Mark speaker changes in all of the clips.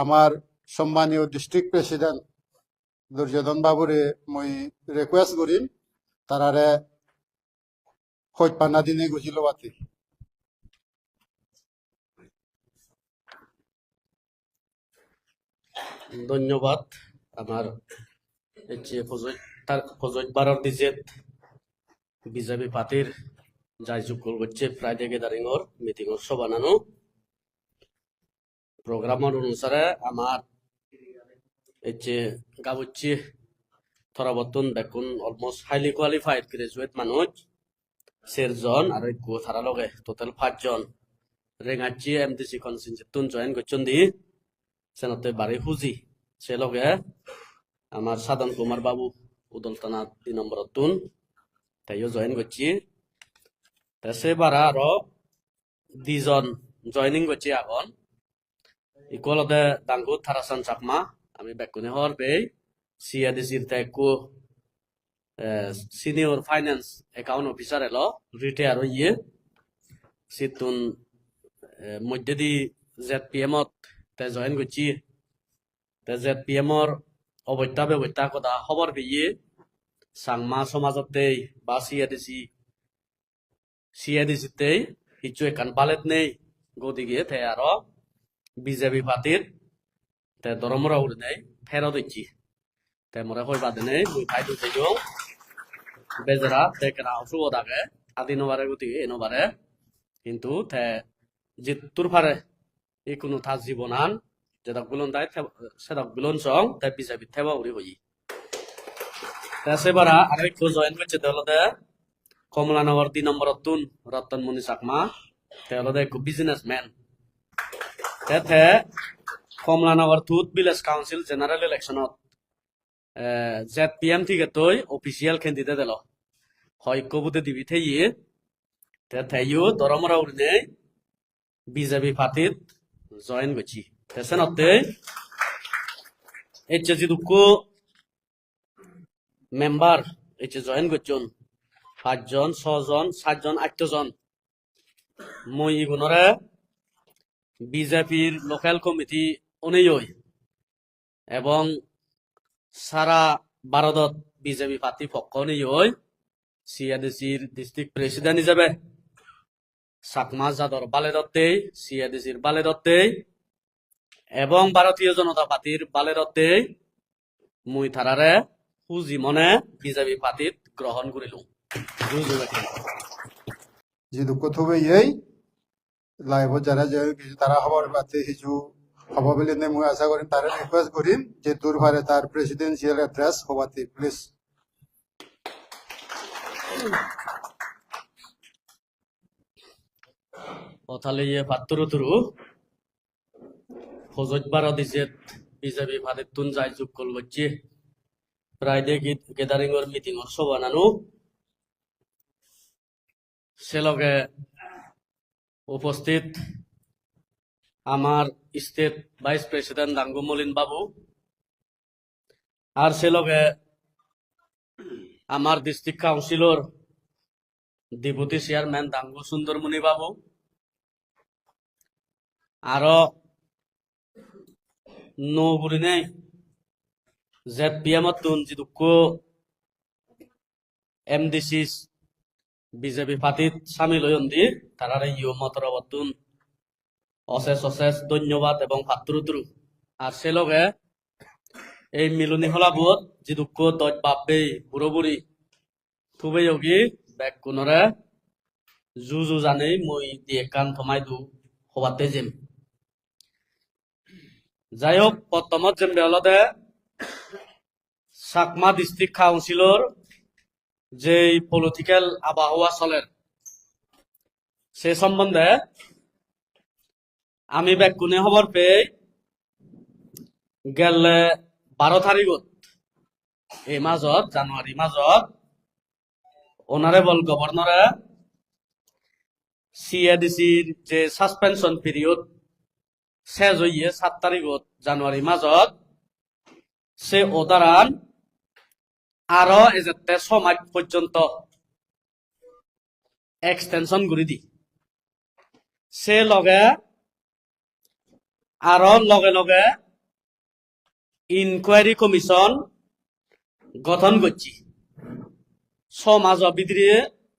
Speaker 1: আমার সম্মানীয় district president Duryodhan বাবুরে মই রিকোয়েস্ট করিম তারারে হইত পান্না দিনে গুছিল বাতি।
Speaker 2: ধন্যবাদ আমার ফজৈত দিজেত বিজেপি পার্টির যাই যোগকল করছে ফ্রাইডে গ্যাদারিংর মিটিংর সবানানো প্রোগ্রামর অনুসারে আমার গাবুচ্ছি থরাবর্তন বেকুন অলমোস্ট হাইলি কোয়ালিফাইড গ্রাজুয়েট মানুষ সেরজন আর থারা লগে টোটাল 5 জন রেঙাচ্ছি এমডিসি কনসেনজেতুন জয়েন করছেন দি সেনতে বাড়ি হুজি সে লগে আমার সাধন কুমার বাবু উদলতানা 2 নম্বর তুন তাইও জয়েন করছি সে বারা আরো 2 জন জয়েনিং করছি এখন ইকুয়ালতে দাঙ্গু থারাসান চাকমা আমি বেকুনে হর বে সিআরডিসির তাইকু সিনিয়র ফাইন্যান্স অ্যাকাউন্ট অফিসার এলো রিটায়ার হইয়ে সিতুন মধ্যে দি ZPM তে জয়েন করছি তে ZPM অবৈত্যা ব্যবস্থা কথা খবর পেয়ে সাংমা সমাজতে বা সিআরডিসিতে কিছু একান বালেত নেই গদিকে তে আরো বিজেপি পার্টির তে দরমরা উড়ে নেই ফেরত দিচ্ছি তে মরে কই বাদে নেই মুই খাই দিতে যাও বেজারা তে কেনা অসুবিধা থাকে আদি নবারে গতি এনবারে কিন্তু তে জিতুর ফারে এই কোনো থাজ জীবনান যেটা গুলন তাই সেটা গুলন সং তাই বিজেপি থেবা উড়ি হই তে সেবারা আরেকটু জয়েন করছে দলতে কমলানগর 2 নম্বর তুন রতনমণি চাকমা তে হলো এক বিজনেসম্যান তে Kamalanagar থুত village council general ইলেকশনত ZPM থেকে তৈ অফিসিয়াল ক্যান্ডিডেট এলো হয় কবুতে দিবি থেইয়ে তে থেইও দরমরা উড়নে বিজেপি পার্টিত জয়েন করছি তেসেনতে এইচে যি দুকো মেম্বার এইচে জয়েন করছন 5 জন 6 জন 7 জন 8 জন মই ইগুনরে বিজেপির লোকাল কমিটি অনুযায়ী এবং সারা ভারতত বিজেপি পার্টি পক্ষ অনুযায়ী সিআরডিসির ডিস্ট্রিক্ট প্রেসিডেন্ট হিসেবে চাকমা যাদর বালে দত্তে সিআরডিসির বালে দত্তে এবং ভারতীয় জনতা পার্টির বালে দত্তে মুই থারারে পুঁজি মনে বিজেপি পার্টিত গ্রহণ করিল
Speaker 1: যে দুঃখ থবে এই লাইভ যারা যে তারা খবর পাতে কিছু খবর বলে নেই মই আশা করি তারা রিকোয়েস্ট করিম যে দূর ভারে তার প্রেসিডেন্সিয়াল অ্যাড্রেস হবাতে প্লিজ।
Speaker 2: কথালে পাত্তরু তুরু ফজত বারো দিছে বিজেপি ভাদের তুন যাই যোগ কল করছে ফ্রাইডে গ্যাদারিং ওর মিটিং ওর সবানানো সে লগে উপস্থিত আমার স্টেট ভাইস প্রেসিডেন্ট দাঙ্গু মলিন বাবু আর সে লগে আমার ডিস্ট্রিক্ট কাউন্সিলর ডেপুটি চেয়ারম্যান দাঙ্গু সুন্দরমণি বাবু আরো নগুরিনে ZPM তুন যি দুঃখ MDC বিজেপি পার্টিত সামিল হইন দি তারারে ইউ মতরবতুন অশেষ ধন্যবাদ এবং পাত্রুতুরু আর সে লগে এই মিলনী হলাবত যি দুঃখ দজ বাপবে বুড়ো বুড়ি থুবে যোগী বেক কোনরে জু জানে মই দিয়ে কান থমাই দু হবাতে যেম যাই হোক প্রথমত যেম বেলতে চাকমা ডিস্ট্রিক্ট কাউন্সিলর যে পলিটিক্যাল আবহাওয়া চলের সে সম্বন্ধে আমি বেকুনে খবর পেয়ে গেলে 12 তারিখত এই মাজত জানুয়ারি মাজত অনারেবল গভর্নরে সিআরডিসির যে সাসপেনশন পিরিয়ড শেষ হইয়ে 7 তারিখত জানুয়ারি মাজত সে ওদারান আরো এজেতে সময় পর্যন্ত এক্সটেনশন করে দি সে লগে আরো লগে ইনকোয়ারি কমিশন গঠন করছি সমাজ ভিতরে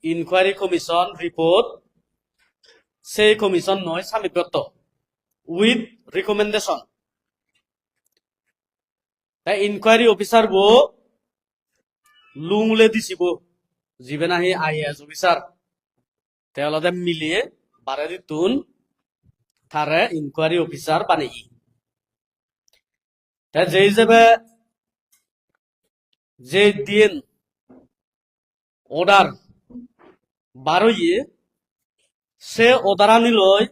Speaker 2: ইনকোয়ারি কমিশন রিপোর্ট সেই কমিশন নয় সামিপ্যত উইথ রিকমেন্ডেশন তাই ইনকোয়ারি অফিসার বো লুংলে দিছিব যিবে নাহি আইএএস অফিসার তেওঁলোকে মিলিয়ে বারে দিতুন তারে ইনকোয়ারি অফিসার বানাই তাই যেই যাবে যে দিন অর্ডার বারোইয়ে সে অর্ডারানি লয়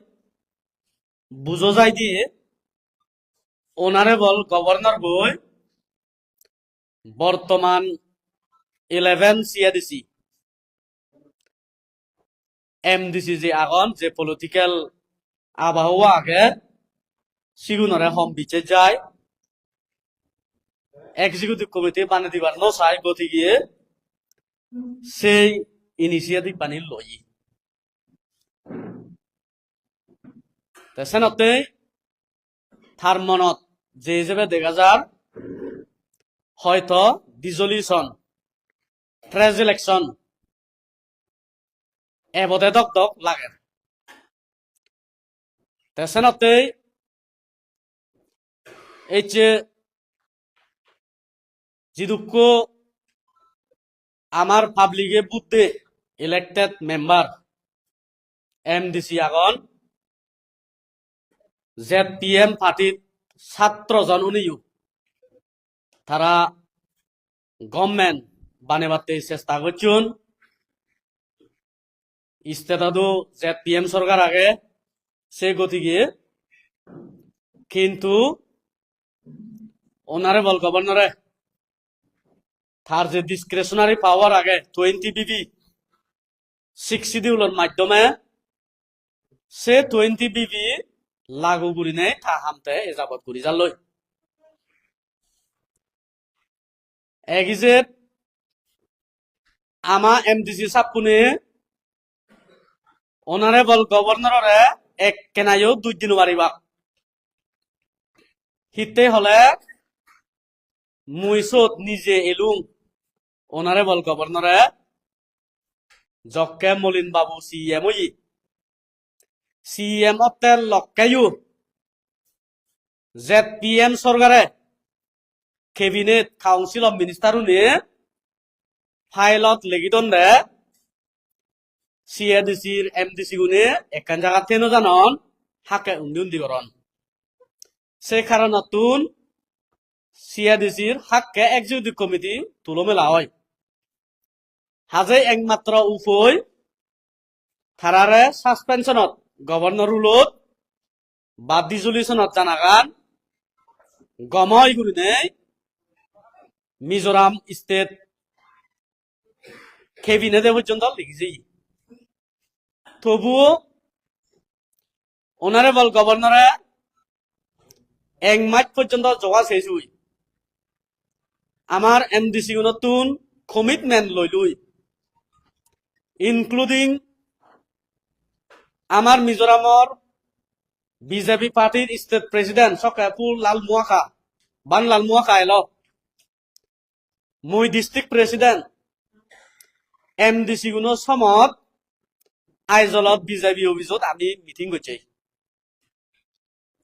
Speaker 2: বুঝো যাই দিয়ে অনারেবল গভর্নর বই বর্তমান 11 সিএডিসি এমডিসি যে আগন যে পলিটিক্যাল আবহাওয়া আগে সিগুনরে হম বিচে যায় এক্সিকিউটিভ কমিটি বানিয়ে দিবার ন চাই গতি গিয়ে সেই ইনিশিয়েটিভ বানি লই সেনতে তার মনত যে হিসেবে দেখা যার হয়তো ডিজলিউশন ট্রেজ ইলেকশন এবদে দক দক লাগে সেনতে এই যে যিদুক্য আমার পাবলিকে বুদ্ধে ইলেক্টেড মেম্বার এমডিসি আগন ZPM পার্টির ছাত্রজন উনিও তারা গভর্নমেন্ট বানাতে চেষ্টা করছেন স্টেটাদো ZPM সরকার আগে সে গতিকে কিন্তু অনারেবল গভর্নরে তার যে ডিসক্রিশনারি পাওয়ার আগে 20 বিবি 6 শিডিউলের মাধ্যমে সে 20 বিবি লাগু করি নেই তা হামতে এজাবত করি যালই এগিজেট আমা এমডিসি সাপুনে অনারেবল গভর্নরে এক কেনাইও 2 দিন বাড়িবা হিতে হলে মুইসত নিজে এলুম অনারেবল গভর্নরে জক্কে মলিন বাবু সিএম অতের লক্কায়ু ZPM সরকারে ক্যাবিনেট কাউন্সিল অফ মিনিস্টার নিয়ে ফাইলত লেগিদন দে সিএডিসির এমডিসি গুনে একান জায়গা তেনো জানন হাকে উন্দি করন সে কারণতুন সিএডিসির হাকে এক্সিকিউটিভ কমিটি তুলমেলা হয় হাজে একমাত্র উপায় থারারে সাসপেনশনত গভর্নর রুলত বা ডিজলিউশনত জানাগান গময় গুলি নেই মিজোরাম স্টেট ক্যাবিনেটে পর্যন্ত লিখেছি তবুও অনারেবল গভর্নরে 1 মাস পর্যন্ত জগা শেষ হই আমার এমডিসি নতুন কমিটমেন্ট লইলুই ইনক্লুডিং আমার মিজোরামর বিজেপি পার্টির স্টেট প্রেসিডেন্ট সকাপুর লাল মুয়াখা এলো মুই ডিস্ট্রিক্ট প্রেসিডেন্ট এমডিসি গুলো সমত আইজলত বিজেপি অভিযোগ আমি মিটিং করছি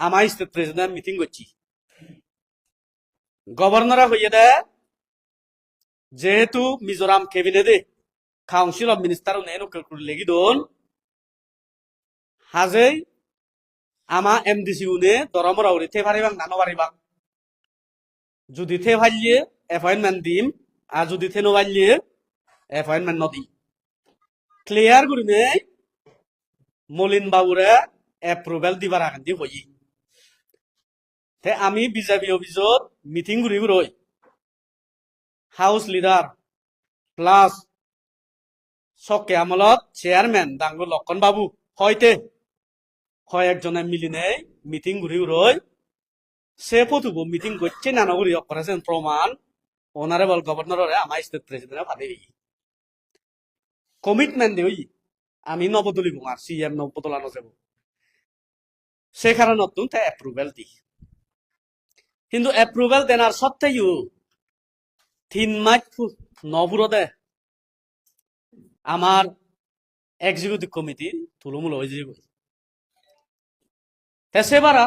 Speaker 2: আমার স্টেট প্রেসিডেন্ট মিটিং করছি গভর্নর হইয়ে দে যেহেতু মিজোরাম ক্যাবিনেটে কাউন্সিল অফ মিনিস্টার লেগি দন হাজেই আমা এমডিসি উনে দরমরা উড়ে থে পারিবাং নানো পারিবাং যদি থে ভাইলিয়ে এপয়েন্টমেন্ট দিম আর যদি থে নভাইলিয়ে এপয়েন্টমেন্ট নদি ক্লিয়ার করি নেই মলিন বাবুরে এপ্রুভেল দিবার আগে দি হই তে আমি বিজেপি অফিসত মিটিং ঘুরি ঘুরই হাউস লিডার প্লাস সকে আমলত চেয়ারম্যান ডাঙ্গু লক্ষণ বাবু হয়তে কয়েকজনে মিলি নেই মিটিং ঘুরি ঘুরই সে ফতুব মিটিং করছে নানগুড়ি অপারেশন প্রমাণ অনারেবল গভর্নরে আমার স্টেট প্রেসিডেন্ট ভাবে কমিটমেন্ট দিই আমি নবদলি আর সিএম নবদলানো যাব সে কারণে নতুন এপ্রুভেল দি কিন্তু এপ্রুভেল দেনার সত্ত্বেও 3 মাস নপুরতে আমার এক্সিকিউটিভ কমিটি তুলমূল হয়ে যাব সেবারা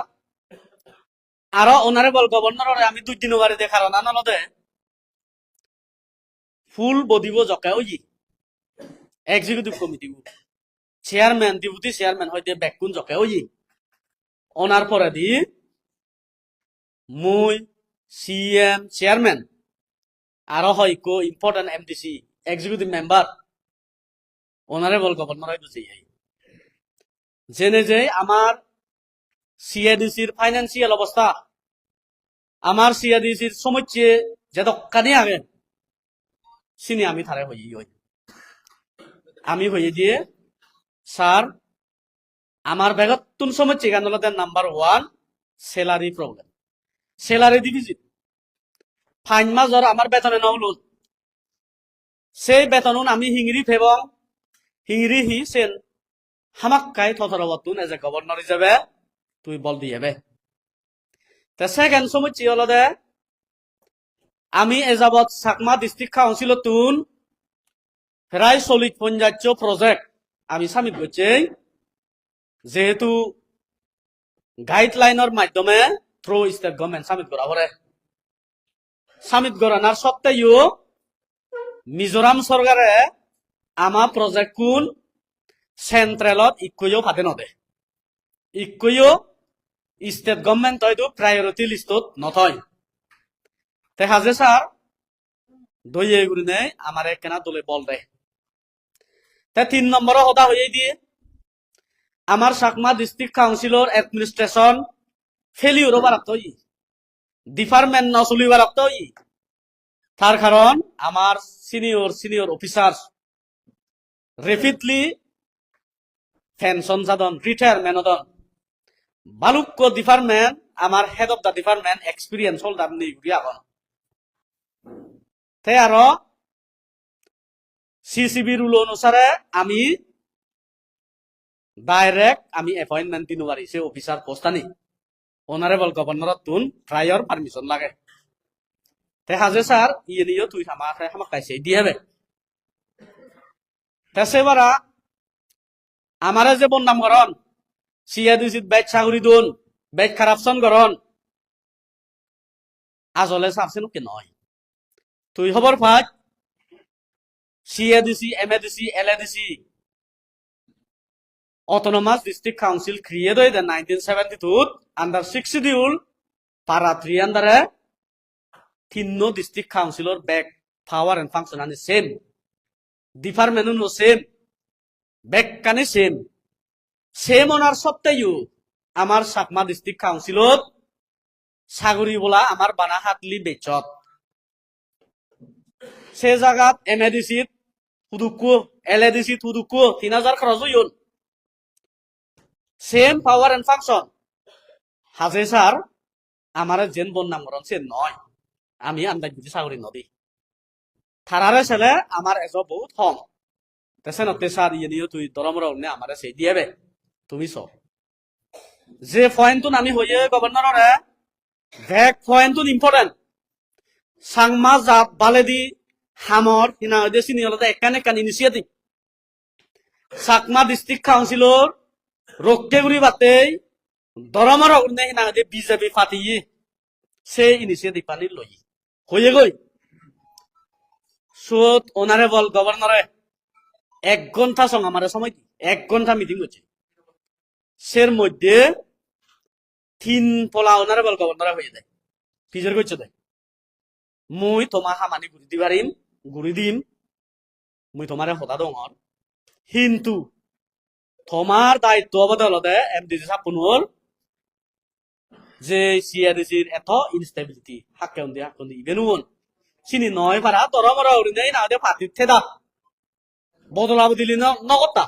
Speaker 2: আরো অনারেবল গভর্নর আমি 2 দিন বাড়ি দেখার না নলদে ফুল বদিব জকা ওই executive committee chairman deputy chairman হইতে বেকুন জকা ওই অনার পরে দি মুই সিএম চেয়ারম্যান আরো হয়কো important MDC executive member honourable governor হয়তো জেনে যে আমার সিএডিসির ফাইন্যান্সিয়াল অবস্থা আমার সিএডিসির সমস্যা যে দক্কানি আগে চিনি আমি থারে হই আমি হয়ে দিয়ে স্যার আমার ব্যাগত তুন সমস্যা গানলতে number 1 salary problem salary deficit 5 মাস ধর আমার বেতনে নউলুন সেই বেতন আমি হিংরি ফেবং হিংরি হি সেন হামাক্কাই থথরবতুন এজ এ গভর্নর হিসাবে তুই বল দিয়েবে তা সেকেন্ড সমস্যা হলো দে আমি এজাবত চাকমা ডিস্ট্রিক্ট কাউন্সিল তুন প্রায় 40-50 প্রজেক্ট আমি সামিট করছি যেহেতু গাইডলাইনের মাধ্যমে থ্রু স্টেট গভর্নমেন্ট সামিট করা পরে সামিট করানোর সত্ত্বেও মিজোরাম সরকারে আমার প্রজেক্ট কোন সেন্ট্রেলত ইকুইও ফাটে নদে ইকুইও স্টেট গভর্নমেন্ট হয়তো প্রায়োরিটি লিস্টত নথয় তে হাজে স্যার দইয়ে গুলি নেই আমার কেনা দলে বল দেয় তে 3 নম্বর হতা হয়ে দিয়ে আমার Chakma district councillor administration failure বারাতই ডিপার্টমেন্ট নচলি বারাতই তার কারণ আমার সিনিয়র অফিসার রেপিডলি পেনশন যাদন রিটায়ারমেন্ট হদন বালুক্য ডিপার্টমেন্ট আমার head of the department experience holder নেই ঘুরি এখন তে আরো সিসিবি রুল অনুসারে আমি ডাইরেক্ট আমি এপয়েন্টমেন্ট দিন পারি সে অফিসার পোস্টানি অনারেবল গভর্নর তুন প্রায়র পারমিশন লাগে তে হাজে স্যার ইয়ে নিয়ে তুই হামাক কাইছে দিয়ে হবে তে সেবারা আমারে যে বন্যাম করন সিএডিসিত ব্যাচ চাকরি দুন ব্যাচ কারাপশন করন আসলে সারছেন কি নয় তুই খবর পাই CADC MADC LADC autonomous district council create হয়ে 1972 আন্ডার 6 শিডিউল পারা 3 আন্ডারে 3 district councillor back power and function আনি same department no same back কানে সেম অনার সত্ত্বেও আমার চাকমা ডিস্ট্রিক্ট কাউন্সিলত সাগরি বলা আমার বানা হাতলি বেচত সে জায়গাত এমএডিসিত হুদুকু এলএডিসিত হুদুকু 3000 খরচ হইল সেম পাওয়ার এন্ড ফাংশন হাজে স্যার আমার যেন বন্যাম করন সে নয় আমি আন্দাজ বুঝি চাকরি নদী থারারে ছেলে আমার এজ বহুত কম তেছে নতে স্যার ইয়ে নিয়ে তুই দরমরা উন্নে আমার সেই দিয়েবে তুমি সব যে পয়েন্ট আমি হইয়ে গভর্নরে ব্যাক পয়েন্ট ইম্পর্টেন্ট সাংমা জাত বালেদি হামর হিনা হইতে চিনি হলতে একান ইনিশিয়েটিভ চাকমা ডিস্ট্রিক্ট কাউন্সিলর রক্ষেগুড়ি বাতে দরমরা উন্নে হিনা হইতে বিজেপি পাতি সেই ইনিশিয়েটিভ পানি লই হয়ে গই সুত অনারেবল গভর্নরে 1 ঘন্টা সঙ্গ আমার সময় 1 ঘন্টা মিটিং হচ্ছে সের মধ্যে 3 পলা অনারেবল গভর্নরে হয়ে যায় ফিজের করছে দেয় মুই তোমার হামানি গুড়ি দিম মুই তোমারে হতা দং কিন্তু তোমার দায়িত্ব বদলতে এমডিসি সাপুনর যে সিআরডিসির এত ইনস্টেবিলিটি হাক্কে ইবেনুন চিনি নয় পারা দরমরা উড়ি নেই না পাতির থেদা বদলাব দিলি নগতা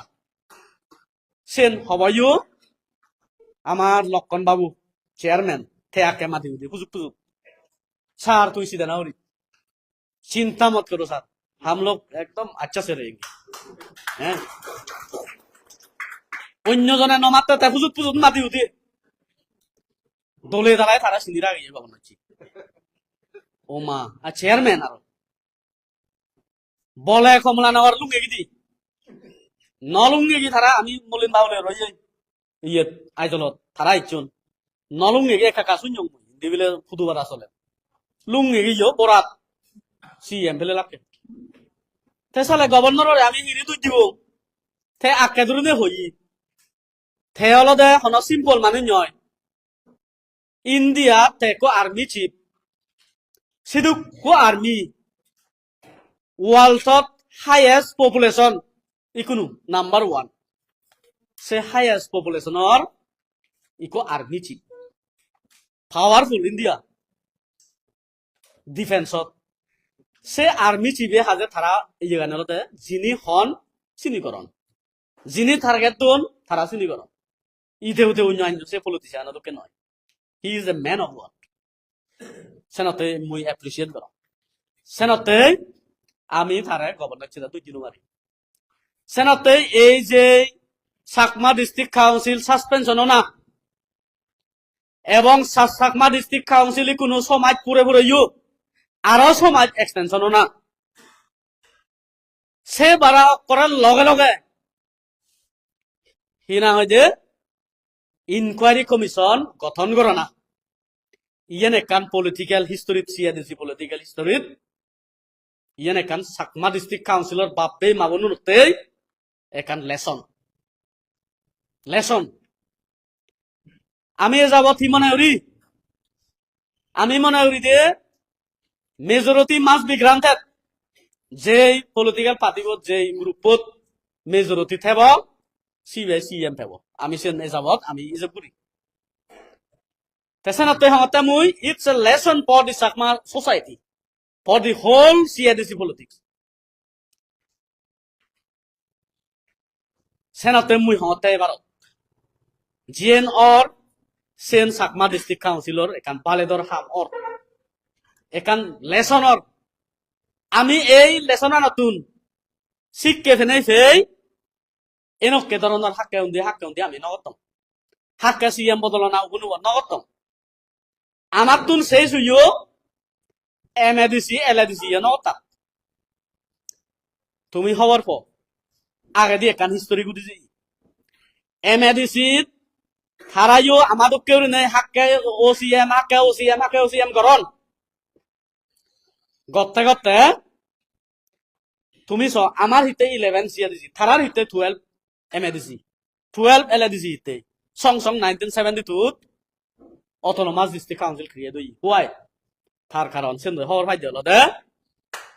Speaker 2: সেন হবাইও আমার লক্ষণ বাবু চেয়ারম্যান থেয়াকে মাতি উঠি পুজুক স্যার তুই सीधा ना हो रही चिंता मत करो सर हम लोग एकदम अच्छा से रहेंगे हैं অন্য জনে নমাতে তে পুজুক মাতি উঠি দলে দাঁড়ায় তারা সিন্দিরা গিয়ে বাবু নাচি ওমা আর চেয়ারম্যান আর বলে কমলা নেওয়ার লুঙ্গে গিদি নলুঙ্গে গি তারা আমি মলিন বাউলে রয়ে ইয়ে আইজলত তারা ইচ্ছুন নলুঙ্গে গিয়ে একা কাশুন জং দিবিলে ফুটুবার আসলে লুঙ্গে গিয়ে বরাত সিএম ফেলে লাভকে তে সালে গভর্নর আমি হিরি তুই দিব তে আকে ধরনে হই তে হলো দে হন সিম্পল মানে নয় ইন্ডিয়া তে কো আর্মি চিফ সিধু কো আর্মি ওয়ার্ল্ডত হাইয়েস্ট পপুলেশন ইকুনু নাম্বার 1 সে হাইয়েস্ট পপুলেশনৰ ইকো আর্মি চিফ পাওয়ারফুল ইন্ডিয়া ডিফেন্সত সে আর্মি চিফে হাজে তারা এই জায়গাতে যিনি হন চিনিকরণ যিনি টার্গেট দন তারা চিনিকরণ ইতে উঠে অন্যান্য সে পলিটিশিয়ান তোকে নয় he is a man of word সেনাতে মুই এপ্রিসিয়েট করো সেনাতে আমি তারা গভর্নর ছিল 2 জানুয়ারি সেনাতে এই যে চাকমা ডিস্ট্রিক্ট কাউন্সিল সাসপেনশন না এবং চাকমা ডিস্ট্রিক্ট কাউন্সিল কোনো সমাজ পুরে পুরে আরো সমাজ এক্সটেনশন না সে বাড়া করার লগে লগে হিনা হয় যে ইনকোয়ারি কমিশন গঠন করে না ইয়ান একান পলিটিক্যাল হিস্টোরিত সিয়া দিছি পলিটিক্যাল হিস্টোরিত ইয়ান একান চাকমা ডিস্ট্রিক্ট কাউন্সিলর বাপে মাবনুরতে একান লেসন আমি যাবত হি মনে করি আমি মনে করি যে মেজরিটি মাস্ট বি গ্রান্টেড যে পলিটিক্যাল পার্টিবত যে গ্রুপত মেজরিটি থেব সিএম থেব আমি সে যাবত আমি ইজব করি তেসেনাতে হতে মুই it's a lesson for the Chakma society for the whole CIDC politics সেনাতে মুই হতে এবার জিএন অর সেন চাকমা ডিস্ট্রিক্ট কাউন্সিলর এখান বালেদর হাম অর এখান লেসনৰ আমি এই লেসনা নতুন শিক্ষে ফেনে ফেই এনেকে ধরনের হাক্কে উন্দি আমি নগতম হাক্কে সিএম বদলনা কোনো নগতম আমার তুন সেই সুইও এমএডিসি এলএডিসি নগতাম তুমি খবর প আগে দিয়ে একান হিস্টোরি গুদিছি এমএডিসি হারাইও আমাদের কেউ নেই হাক্কে ওসিএম গরন গতে গতে তুমি আমার হিতে 11 সিয়া দিছি থারার হিতে 12 এমএডিসি 12 এলএডিসি হিতে song 1972 autonomous district council create হই হোয়াই থার কারণ সেন হওয়ার ভাই দিল দে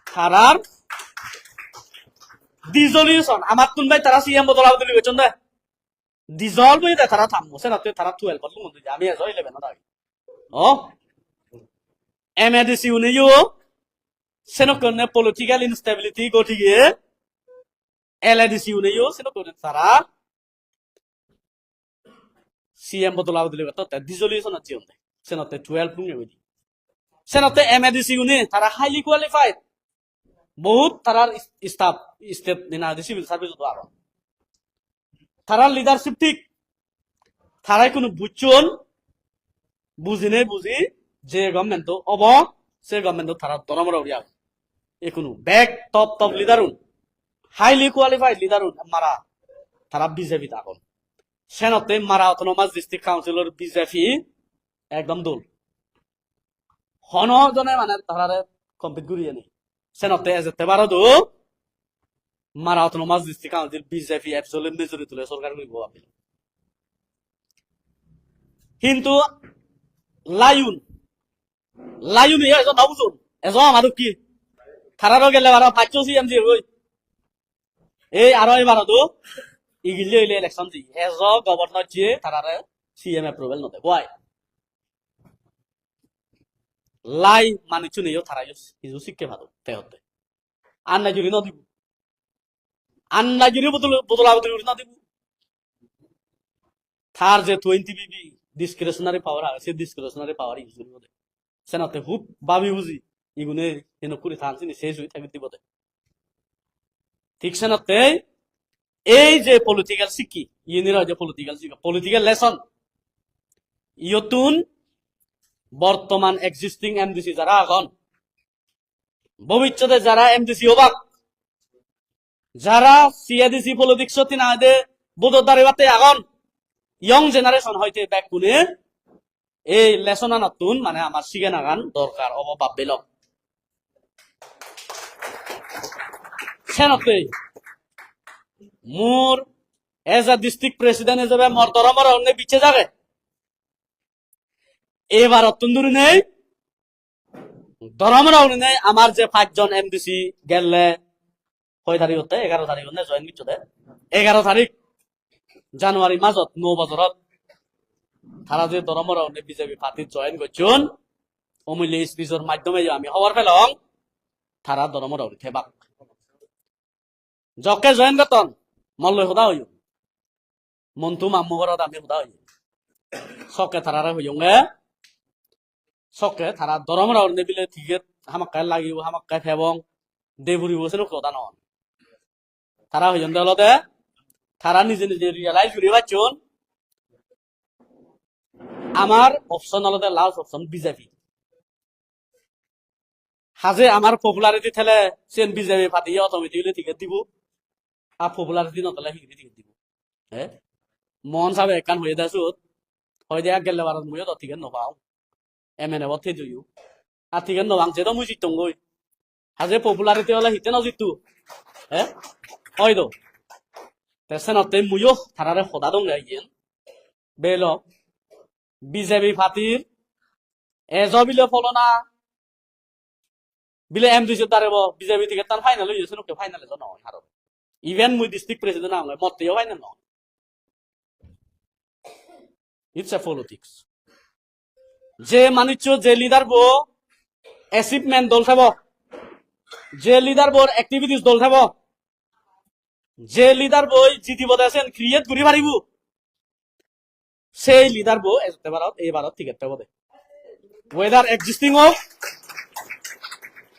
Speaker 2: থারার ডিজলিউশন আমার তুন ভাই তারা সিএম বদলাও দিলি গেছন দে ডিজলভ হই দে তারা থামবো সেনাতে তারা 12 বদলু মন দিই আমি এজ 11 না দাই ও এমএডিসি উনিও সেনকনে পলিটিক্যাল ইনস্টেবিলিটি গঠিয়ে এলএডিসি উনিও সেনকনে তারা সিএম বদলাও দিলে তো ডিজলিউশন আছে ওতে সেনতে 12 পুঙ্গে হই সেনতে এমএডিসি উনি তারা হাইলি কোয়ালিফাইড বহুত তারার স্টাফ স্টেট দিনা সিভিল সার্ভিস তো আরো তারার লিডারশিপ ঠিক তারাই কোনো বুঝছন বুঝিনে বুঝি যে গভর্নমেন্ট অব সে গভর্নমেন্ট তারা দরমরা উড়িয়া এখনো ব্যাক টপ লিডারুন হাইলি কোয়ালিফাইড লিডারুন মারা তারা বিজেপি তখন সেনতে মারা অটোনমাস ডিস্ট্রিক্ট কাউন্সিলর বিজেপি একদম দল হন জনে মানে তারারে কমপ্লিট করিয়ে নি সেনতে এজেতে বারো দো মারা autonomous district council BJP absolute majority তুলে সরকার করিব আপনি কিন্তু লায়ুন এজন নবুজন এজন আমাদের কি খারারও গেলে বারা পাঁচশো সিএম জি হই এই আরো এবার তো ইগিলে ইলেকশন জি এজ গভর্নর জি তারারে সিএম অ্যাপ্রুভাল নতে বয় লাই মানিছু নেও তারা কিছু শিক্ষে ভালো তে হতে আন্না জুরি ন দিব আন্না জুরি বদলাব না দিব থার যে 20 বিবি ডিসক্রিশনারি পাওয়ার আছে ডিসক্রিশনারি পাওয়ার ইউজ করিব দে সেনাতে খুব ভাবি বুঝি ইগুনে হেন করে থানছিনি শেষ হই থাকি দিব দে ঠিক সেনাতে এই যে পলিটিক্যাল শিক্ষি ইনিরা যে পলিটিক্যাল লেসন ইয়তুন বর্তমান এক্সিস্টিং এমডিসি যারা এখন ভবিষ্যতে যারা এমডিসি হবাক, যারা সিএডিসি পলিটিক্স তিনাদে বোধদারি বাতে আগন ইয়ং জেনারেশন হইতে ব্যাক কোনে এই লেসনা নতুন মানে আমার শিগে নাগান দরকার অভাব বেলক সেনতে মোর এজ আ ডিস্ট্রিক্ট প্রেসিডেন্ট হিসেবে মোর দরমর অন্য বিচ্ছে যাবে এবার অত্যন্দুরি নেই দরমর নেই আমার যে 5 জন এমডিসি গেলে কয় তারিখ হতে 11 তারিখ হতে জয়েন বিচ্ছে 11 তারিখ জানুয়ারি মাসত 9 বছরত তারা যে দরমর বিজেপি পার্টি জয়েন করছুন অমূল্য স্পিচের মাধ্যমে আমি খবর পেলাম তারা দরমর থেবাক জকে জয়েন করতন মল্ল হুদা হইম মন্তু মামু ঘরত আমি হুদা হইম সকে তারারে হইয়ঙ্গে সকে তারা দরমর বিলে ঠিকে হামাক্কাই লাগিব হামাক্কাই ফেবং দেবুরি বসে কথা নন তারা হইয়ন দলতে তারা নিজে নিজে রিয়েলাইজ করে পাচ্ছুন আমার অপশন আলাদা লাস্ট অপশন বিজেপি হাজে আমার পপুলারিটি থেলে সেন বিজেপি পার্টি অটোমেটিকলি টিকেট দিব আর পপুলারিটি নতলে হিগরি টিকেট দিব হ্যাঁ মন সাবে একান হয়ে দাসুত হয় দিয়া গেলে বারত মুইও তো টিকেট নপাও এমএনএ বথে জুইও আর টিকেট নবাং যেতো মুই জিতং গই হাজে পপুলারিটি হলে হিতে ন জিতু হ্যাঁ হয় তো তেসেনতে মুইও থারারে সদা দং গাইয়েন বেল বিজেপি পার্টির এজ বিলে ফলনা বিলে এমডিসি দাঁড়াব বিজেপি থেকে তার ফাইনাল হয়েছে নোকে ফাইনালে তো নয় হারো ইভেন মুই ডিস্ট্রিক্ট প্রেসিডেন্ট আমার মতেও ফাইনাল নয় ইটস এ পলিটিক্স যে মানুষ যে লিডার বো অ্যাচিভমেন্ট দল থাকব যে লিডার বোর অ্যাক্টিভিটিস দল থাকব যে লিডার বই জিতিব দেন ক্রিয়েট করি পারিব সেই লিডার বো এবারত টিকেট পাব ওয়েদার এক্সিস্টিং হোক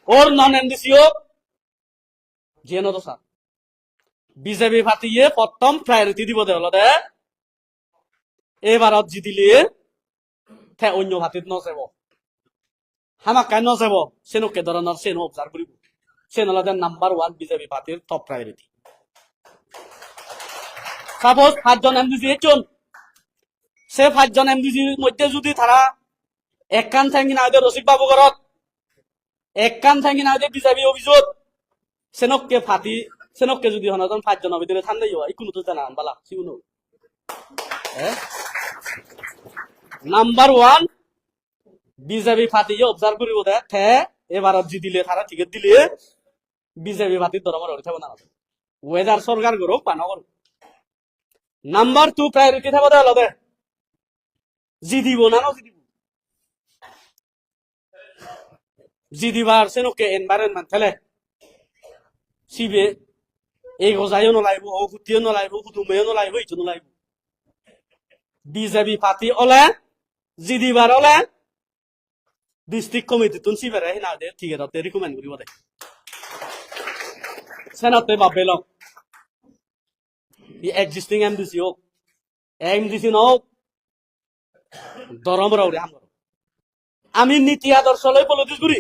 Speaker 2: ওর নন এমডিসি হোক যে নো স্যার বিজেপি পার্টিয়ে প্রথম প্রায়োরিটি দিব দে এবারত জিতিলে অন্য পার্টিত নযাব হামাকাই নযাব সেনকে ধরনের সেন অবজার্ভ করিব সেন হল নাম্বার 1 বিজেপি পার্টির টপ প্রায়োরিটি সাপোজ 5 জন এমডিসি চল সে 5 জন এমডিসির মধ্যে যদি তারা এক কান থাকি না রসিক বাবু ঘরত এক কান থাকি না বিজেপি অভিযোগ সেনককে ফাটি সেনককে যদি হনজন 5 জনের ভিতরে ঠান্ডাই হয় কোনো তো জানা বালা সিউনো নাম্বার 1 বিজেপি পার্টি অবজার্ভ করিব দে থে এবারত জিতিলে তারা টিকেট দিলে বিজেপি পার্টির দরমর হইতে না ওয়েদার সরকার করুক বা নগর নাম্বার 2 প্রায়োরিটি থাকবে দে দে জিদিব না জিদিব জিদিবার সেনকে এনভায়রনমেন্ট থেলে সিবে এই গজাইও নলাইব ও গুটিও নলাইব কুটুমেও নলাইব ইটো নলাইব বিজেপি পার্টি ওলে জিদিবার ওলে ডিস্ট্রিক্ট কমিটি তুন সিবারে হিনা দে ঠিক আছে রিকমেন্ড করিব দে সেনাতে বাবেল ই এক্সিস্টিং এমডিসি হোক এমডিসি নক দরম রাউরে হাম আমি নীতি আদর্শ লই পলিটিক্স করি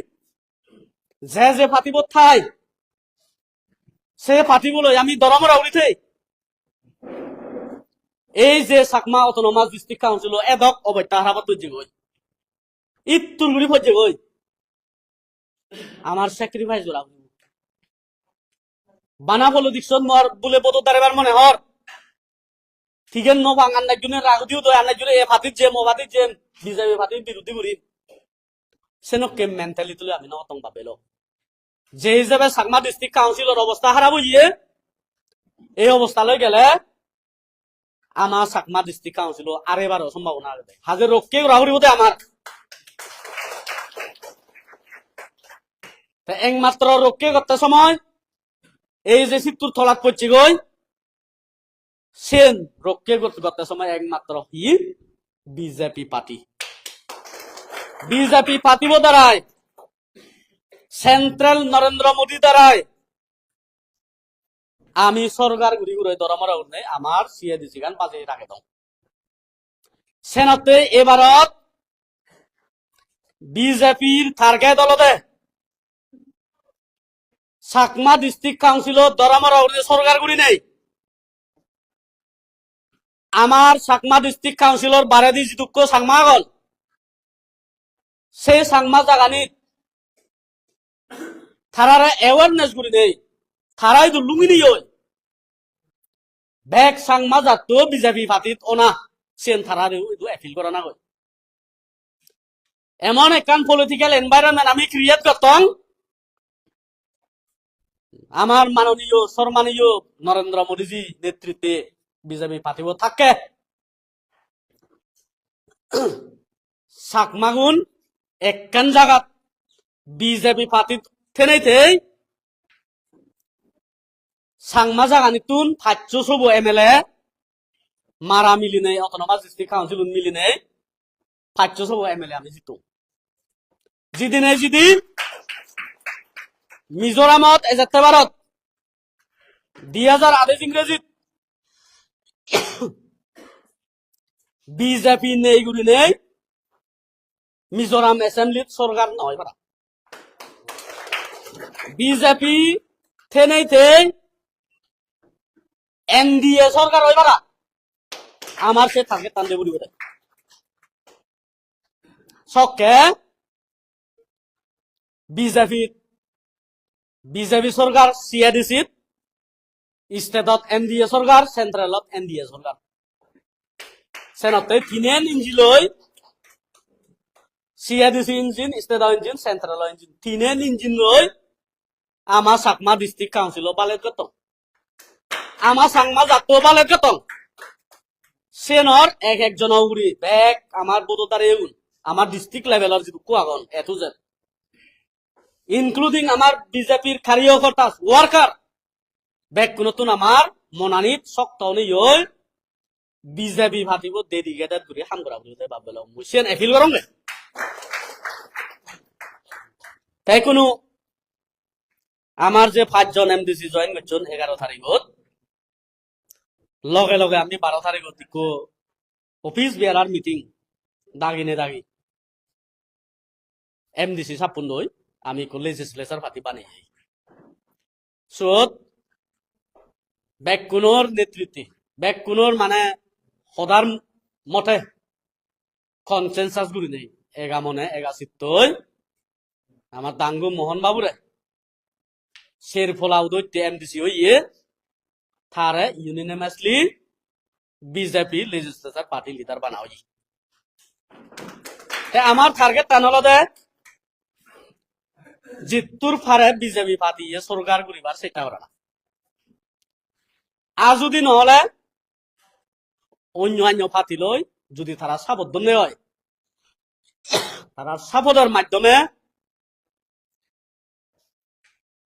Speaker 2: যে যে পাতিব ঠাই সে পাতিবলৈ আমি দরম রাউরি থাই এই যে চাকমা অটোনমাস ডিস্ট্রিক্ট কাউন্সিল এডক অবৈত্যা হারাবাত তৈরি গই ইত্তুর গুলি ফজে গই আমার স্যাক্রিফাইস জোড়া বানা পলিটিক্স মর বলে বত দাঁড়াবার মনে হর ঠিক ন বাঙান একজনের রাগ দিও তো আনার জন্য এ ফাতির যে মো ফাতির যে বিজেপি ফাতির বিরোধী করি সেনকে মেন্টালিটি আমি নতং ভাবেল যে হিসাবে চাকমা ডিস্ট্রিক্ট কাউন্সিলর অবস্থা খারাপ হইয়ে এই অবস্থালৈ গেলে আমার চাকমা ডিস্ট্রিক্ট কাউন্সিল আর এবারও সম্ভাবনা আছে হাজে রক্ষে রাহুরি হতে আমার একমাত্র রক্ষে করতে সময় এই যে সিটুর থলাত পড়ছে গই সেন রক্ষে করতে সময় একমাত্র হি বিজেপি পার্টি দ্বারায় সেন্ট্রাল নরেন্দ্র মোদী দ্বারায় আমি সরকার ঘুরি ঘুরে দরমরা উঠে আমার সিএডিসি গান বাজে রাখে দাও সেনাতে এবারত বিজেপির টার্গেট দলতে চাকমা ডিস্ট্রিক্ট কাউন্সিলত দরামরা সরকার করি নেই আমার চাকমা ডিস্ট্রিক্ট কাউন্সিলর বারেদি যিটুক চাকমা গল সেই চাকমা জাগানিত থারারে অ্যাওয়ারনেস করি নেই থারাই তো লুমিনি বেগ চাকমা জাতটো বিজেপি পার্টিত অনা সেন থারারেও এইটো এপিল করা না হয় এমন একখান পলিটিক্যাল এনভায়রনমেন্ট আমি ক্রিয়েট করতাম আমার মাননীয় সম্মানীয় নরেন্দ্র মোদীজি নেতৃত্বে বিজেপি পার্টিও থাকে চাকমাগুন একখান জায়গাত বিজেপি পার্টিত থেনাইতেই চাকমা জাগানিতুন 500 এমএলএ মারা মিলি নেই অটোনমাস ডিস্ট্রিক্ট কাউন্সিল মিলি নেই 500 এমএলএ আমি জিতো যেদিনে যেদিন মিজোরামত এজাতে ভারত 2028 ইংরেজিত বিজেপি নেই গুলি নেই মিজোরাম এসেম্বলিত সরকার নয় পারা বিজেপি থেনাইতে এনডিএ সরকার হয় পারা আমার সে থাকে তান দেবুরি বলে সকে বিজেপি সরকার সিএডিসি স্টেটত এনডিএ সরকার সেন্ট্রেলত এনডিএ সরকার সেনতে তিনেন ইঞ্জিন লই CADC engine state engine central engine তিনেন ইঞ্জিন লই আমার চাকমা ডিস্ট্রিক্ট কাউন্সিল বালের কত আমার চাকমা জাত বালের কত সেনর একজন উড়ি ব্যাগ আমার বোধতারে আমার ডিস্ট্রিক্ট লেভেলের যে কুয়াগন এটু জেড ইনক্লুডিং আমার বিজেপির কার্যকর্তা ওয়ার্কার ব্যাগ নতুন আমার মনানিত শক্ত নেই বিজেপি ভাতিব ডেডিকেটেড করে কাম করা বলে ভাবলাম মুসেন এফিল করম নে তাই কোনো আমার যে 5 জন এমডিসি জয়েন করছেন 11 তারিখত লগে লগে আমি 12 তারিখত দিকো অফিস বিয়ারার মিটিং দাগিনে দাগি এমডিসি সাপুন দই আমি কো লেজিসলেচার পাতি বানিয়ে সত ব্যাকুনোর নেতৃত্বে ব্যাকুনোর মানে সদার মতে কনসেনসাস গুলি নেই এগা মনে এগা চিত্তই আমার দাঙ্গু মোহন বাবুরে শের ফলা উদয় এমডিসি হইয়ে থারে ইউনিনামাসলি বিজেপি লেজিসলেচার পার্টি লিডার বানা হই আমার টার্গেট টানলদে জিত্তুর ফারে বিজেপি পার্টি সরকার করিবার চেষ্টা করা না আর যদি নহলে অন্য পার্টি লই যদি তারা সাবদ্ধ হয় তারা সাবধানের মাধ্যমে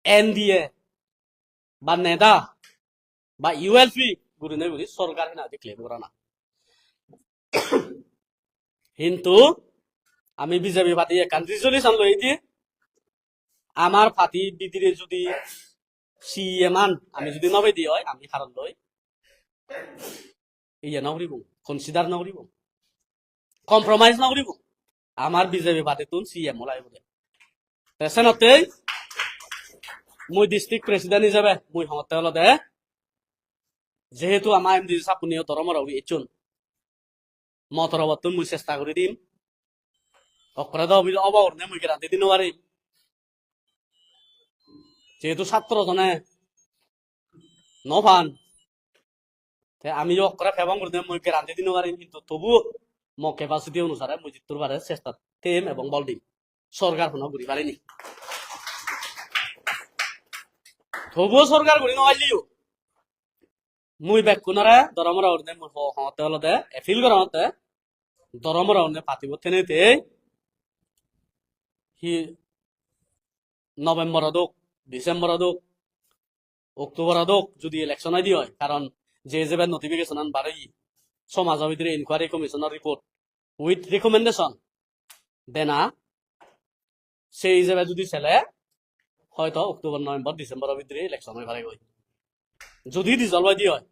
Speaker 2: এনডিএ বা নেদা বা ইউএলপি গুলি নেই বলি সরকার না দেখলে করা না কিন্তু আমি বিজেপি পার্টি একান রিজলিউশন লই দি আমার পার্টি বিদিরে যদি সিএম আমি যদি নবে দি হয় আমি হারন লই ইয়ে নকরিব কনসিডার নকরিব কম্প্রমাইজ নকরিব আমার বিজেপি পার্টি তুন সিএম ওলাই বলে পেছনতে মই ডিস্ট্রিক্ট প্রেসিডেন্ট হিসাবে মই সমতে হল দে যেহেতু আমার এমডি চাপুনি তরমর ইচুন মতরবর্তন মই চেষ্টা করে দিম অকরে অবর নে মই রাতে দিন পারি যেহেতু ছাত্র জনে নভান আমি অকরে ফেবং করে মই রাতে দিন পারি কিন্তু তবু মো ক্যাপাসিটি অনুসারে মই জিতুর বারে চেষ্টা তেম এবং বল দিম সরকার কোনো ঘুরি পারিনি তবুও সরকার ঘুরি নপাইলিও মুই বেকুনারে দরমরা উঠনে মুই হতে হলতে এফিল করা হতে দরমরা উঠনে পাতিব থেনেতে হি নভেম্বর হোক ডিসেম্বর হোক অক্টোবর হোক যদি ইলেকশন আইডি হয় কারণ যে যে নোটিফিকেশন বাড়ি সমাজের ভিতরে ইনকোয়ারি কমিশনের রিপোর্ট উইথ রিকমেন্ডেশন দেনা সেই হিসেবে যদি ছেলে হয়তো অক্টোবর নভেম্বর ডিসেম্বরের ভিতরে ইলেকশন হয়ে পারে যদি রিজলভ দি হয়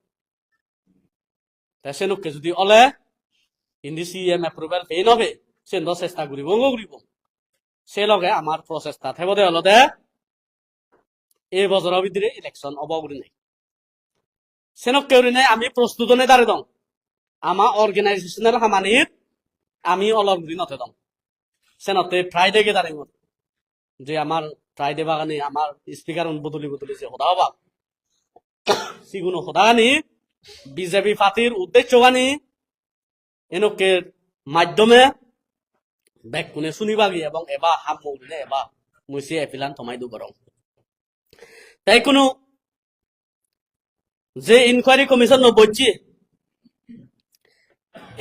Speaker 2: সেনুকে যদি অলে ইন্দি সিএম এপ্রুভাল পেয়ে নবে সে চেষ্টা করিব সে লগে আমার প্রচেষ্টা থেব দে অলদে এই বছরের ভিতরে ইলেকশন হব করি নাই সেনক কেউ নাই আমি প্রস্তুত নে দাঁড়ে দং আমার অর্গানাইজেশনাল হামানির আমি অলগ দিনতে দং সেনতে ফ্রাইডে কে দাঁড়িয়ে যে আমার ফ্রাইডে বাগানে আমার স্পিকার বদলি বদলি যে সদা হবা সিগুনো সদাগানি বিজেপি পার্টির উদ্দেশ্য গানি এনেকের মাধ্যমে ব্যাক কোনে শুনিবাগি এবং এবার হাম মৌলিনে এবার মুসি এপিলান থমাই দু গরম তাই কোনো যে ইনকোয়ারি কমিশন বলছি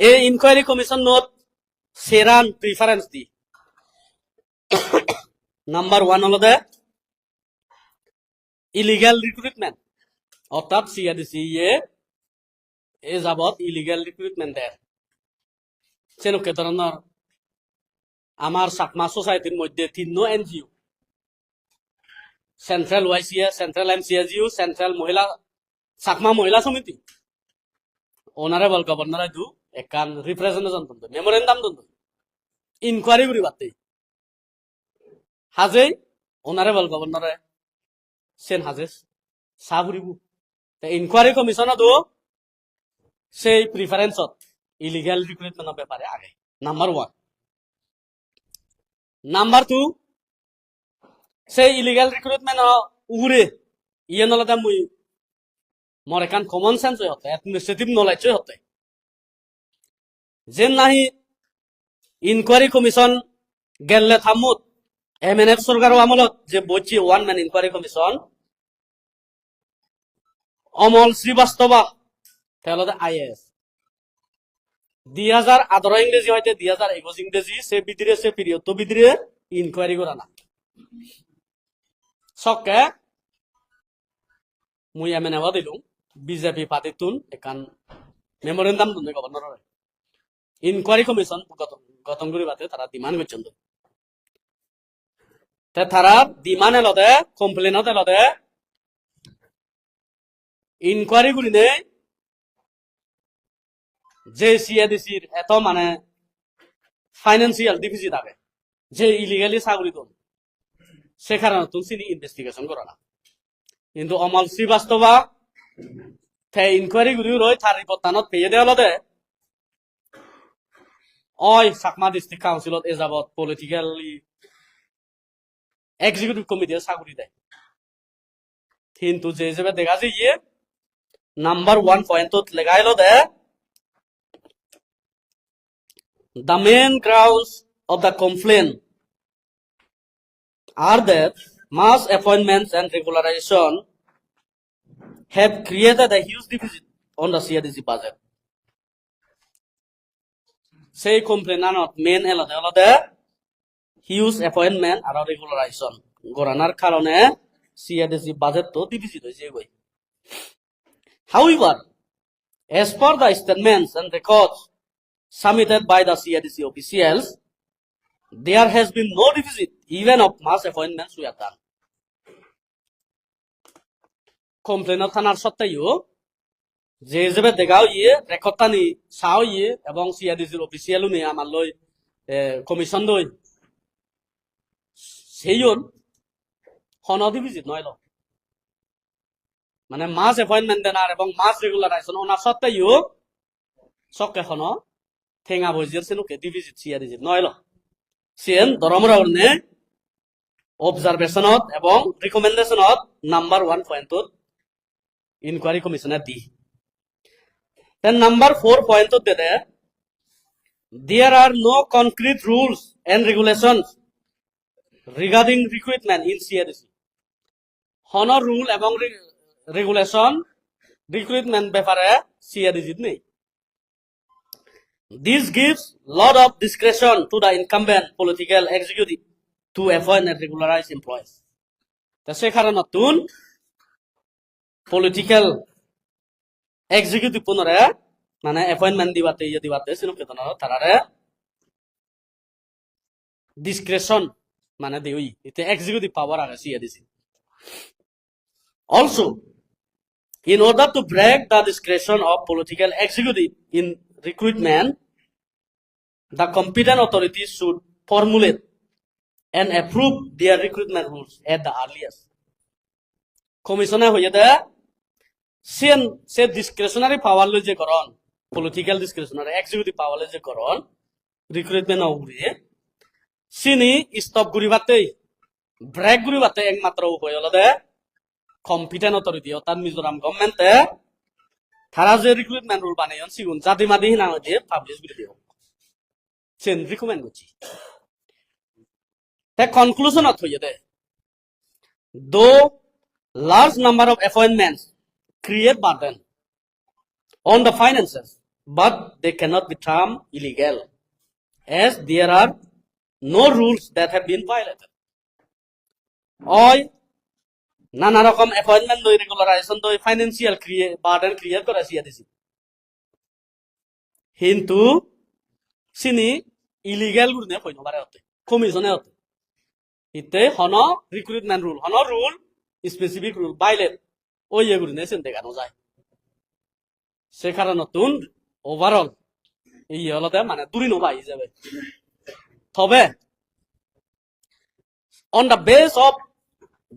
Speaker 2: এই ইনকোয়ারি কমিশন নত সেরান প্রিফারেন্স দি নাম্বার 1 হলো দে ইলিগাল রিক্রুটমেন্ট অর্থাৎ সিআরডিসি এ যাবত ইলিগাল রিক্রুটমেন্ট দেয় সেনকে ধরনের আমার চাকমা সোসাইটির মধ্যে 3 এনজিও সেন্ট্রাল ওয়াইসিএ সেন্ট্রাল এমসিএজিও সেন্ট্রাল মহিলা চাকমা মহিলা সমিতি অনারেবল গভর্নর দু একান রিপ্রেজেন্টেশন দন্ত মেমোরেন্ডাম দন্ত ইনকোয়ারি করি বাতে হাজে অনারেবল গভর্নরে সেন হাজে সাহুরিবু ইনকোয়ারি কমিশন দো সেই প্রিফারেন্সত ইলিগাল রিক্রুটমেন্টের ব্যাপারে আগে নাম্বার 1 নাম্বার 2 সেই ইলিগাল রিক্রুটমেন্ট উরে ইয়ে নলতে মুই মোর একান কমন সেন্স হতে অ্যাডমিনিস্ট্রেটিভ নলেজ হতে যেন নাহি ইনকোয়ারি কমিশন গেলে থামুত এমএনএফ সরকার আমলত যে বলছি 1 man inquiry commission Amal Srivastava তাহলে আইএস 2018 ইংরেজি হইতে 2021 ইংরেজি সে বিদিরে সে পিরিয়ড তো বিদিরে ইনকোয়ারি করা না সকে মুই এমএনএফ দিলুম বিজেপি পার্টিতুন একান মেমোরেন্ডাম দুনে গভর্নর ইনকোয়ারি কমিশন গঠন করি বাতে তারা ডিমান্ড করছেন তে তারা ডিমান্ড এলদে কমপ্লেনত এলদে ইনকোয়ারি করি নে যে সিআরডিসির এত মানে ফাইন্যান্সিয়াল ডিফিসিট থাকে যে ইলিগালি চাকরি দন সে কারণে তুমি ইনভেস্টিগেশন করো না কিন্তু অমল শ্রীবাস্তবা ইনকোয়ারি গুলি রই তার রিপোর্টানত পেয়ে দেওয়া দে ওই চাকমা ডিস্ট্রিক্ট কাউন্সিলত এ যাবত পলিটিক্যালি এক্সিকিউটিভ কমিটি চাকরি দেয় কিন্তু যে হিসেবে দেখা যায় ইয়ে নাম্বার 1 পয়েন্টত লেগাইল the the main grounds of the complaint are that mass appointments and regularization have created a huge deficit on the CRDC budget. Say complaint not main elode huge appointment and regularization. Goranar karone CRDC budget to deficit hoise goi. However, as per the statements and records submitted by the CRDC officials, there has been no deficit even of mass appointments we have done. Complaint থানার সত্ত্বেও যে হিসেবে দেখাও ইয়ে রেকর্ডটানি চাও ইয়ে এবং সিআরডিসির অফিসিয়ালও নিয়ে আমার লই কমিশন দই সেইন হন ডিভিজিট নয় মানে মাস এপয়েন্টমেন্ট দেনার এবং মাস রেগুলারাইজেশন ওনার সত্ত্বেও সকে হন ঠেঙা বইজির সেনুকে ডিভিজিট সিআরডিসিট নয় সেন দরমরা অর্নে অবজারভেশনত এবং রিকমেন্ডেশনত নাম্বার 1 পয়েন্টত ইনকোয়ারি কমিশনে দি then number 4 point of there are no concrete rules and regulations regarding recruitment in CRDC honor rule এবং regulation recruitment ব্যাপারে CRDC নেই this gives lot of discretion to the incumbent political executive to appoint and regularize employees তা সে কারণে নতুন political executive পুনরে মানে appointment দিবাতে সিনুকে তারারে ডিসক্রেশন মানে দেই এতে এক্সিকিউটিভ পাওয়ার আছে সিআরডিসি also in order to break the discretion of political executive in recruitment the competent authorities should formulate and approve their recruitment rules at the earliest কমিশনে হয়ে দে সে ডিসক্রিশনারি পাওয়ার লই যে করন পলিটিক্যাল ডিসক্রিশনারি এক্সিকিউটিভ পাওয়ার লই যে করন রিক্রুটমেন্ট উড়িয়ে সিনি স্টপ গুরিবাতেই ব্রেক গুরিবাতে একমাত্র উপায় হলো দে কম্পিটেন্ট অথরিটি অর্থাৎ মিজোরাম গভর্নমেন্টে তারা যে রিক্রুটমেন্ট রুল বানাইন সিগুন জাতি মাদি হিনা দিয়ে পাবলিশ করে দিও সেন রিকমেন্ড করছি তে কনক্লুশনত হয়ে দে দো large number of appointments create burden on the finances, but they cannot be termed illegal, as there are no rules that have been violated. Oy, nana rokom appointment doi regularization doi financial burden create kora siya disi. Hintu sini illegal gurne koino bare hote, commission hote. Ite hono recruitment rule, hono rule specific rule violate. ওই এগুলো নেছেন দেখানো যায় সে কারণে নতুন overall এই হলতে মানে দূরি Nova যাবে তবে on the base of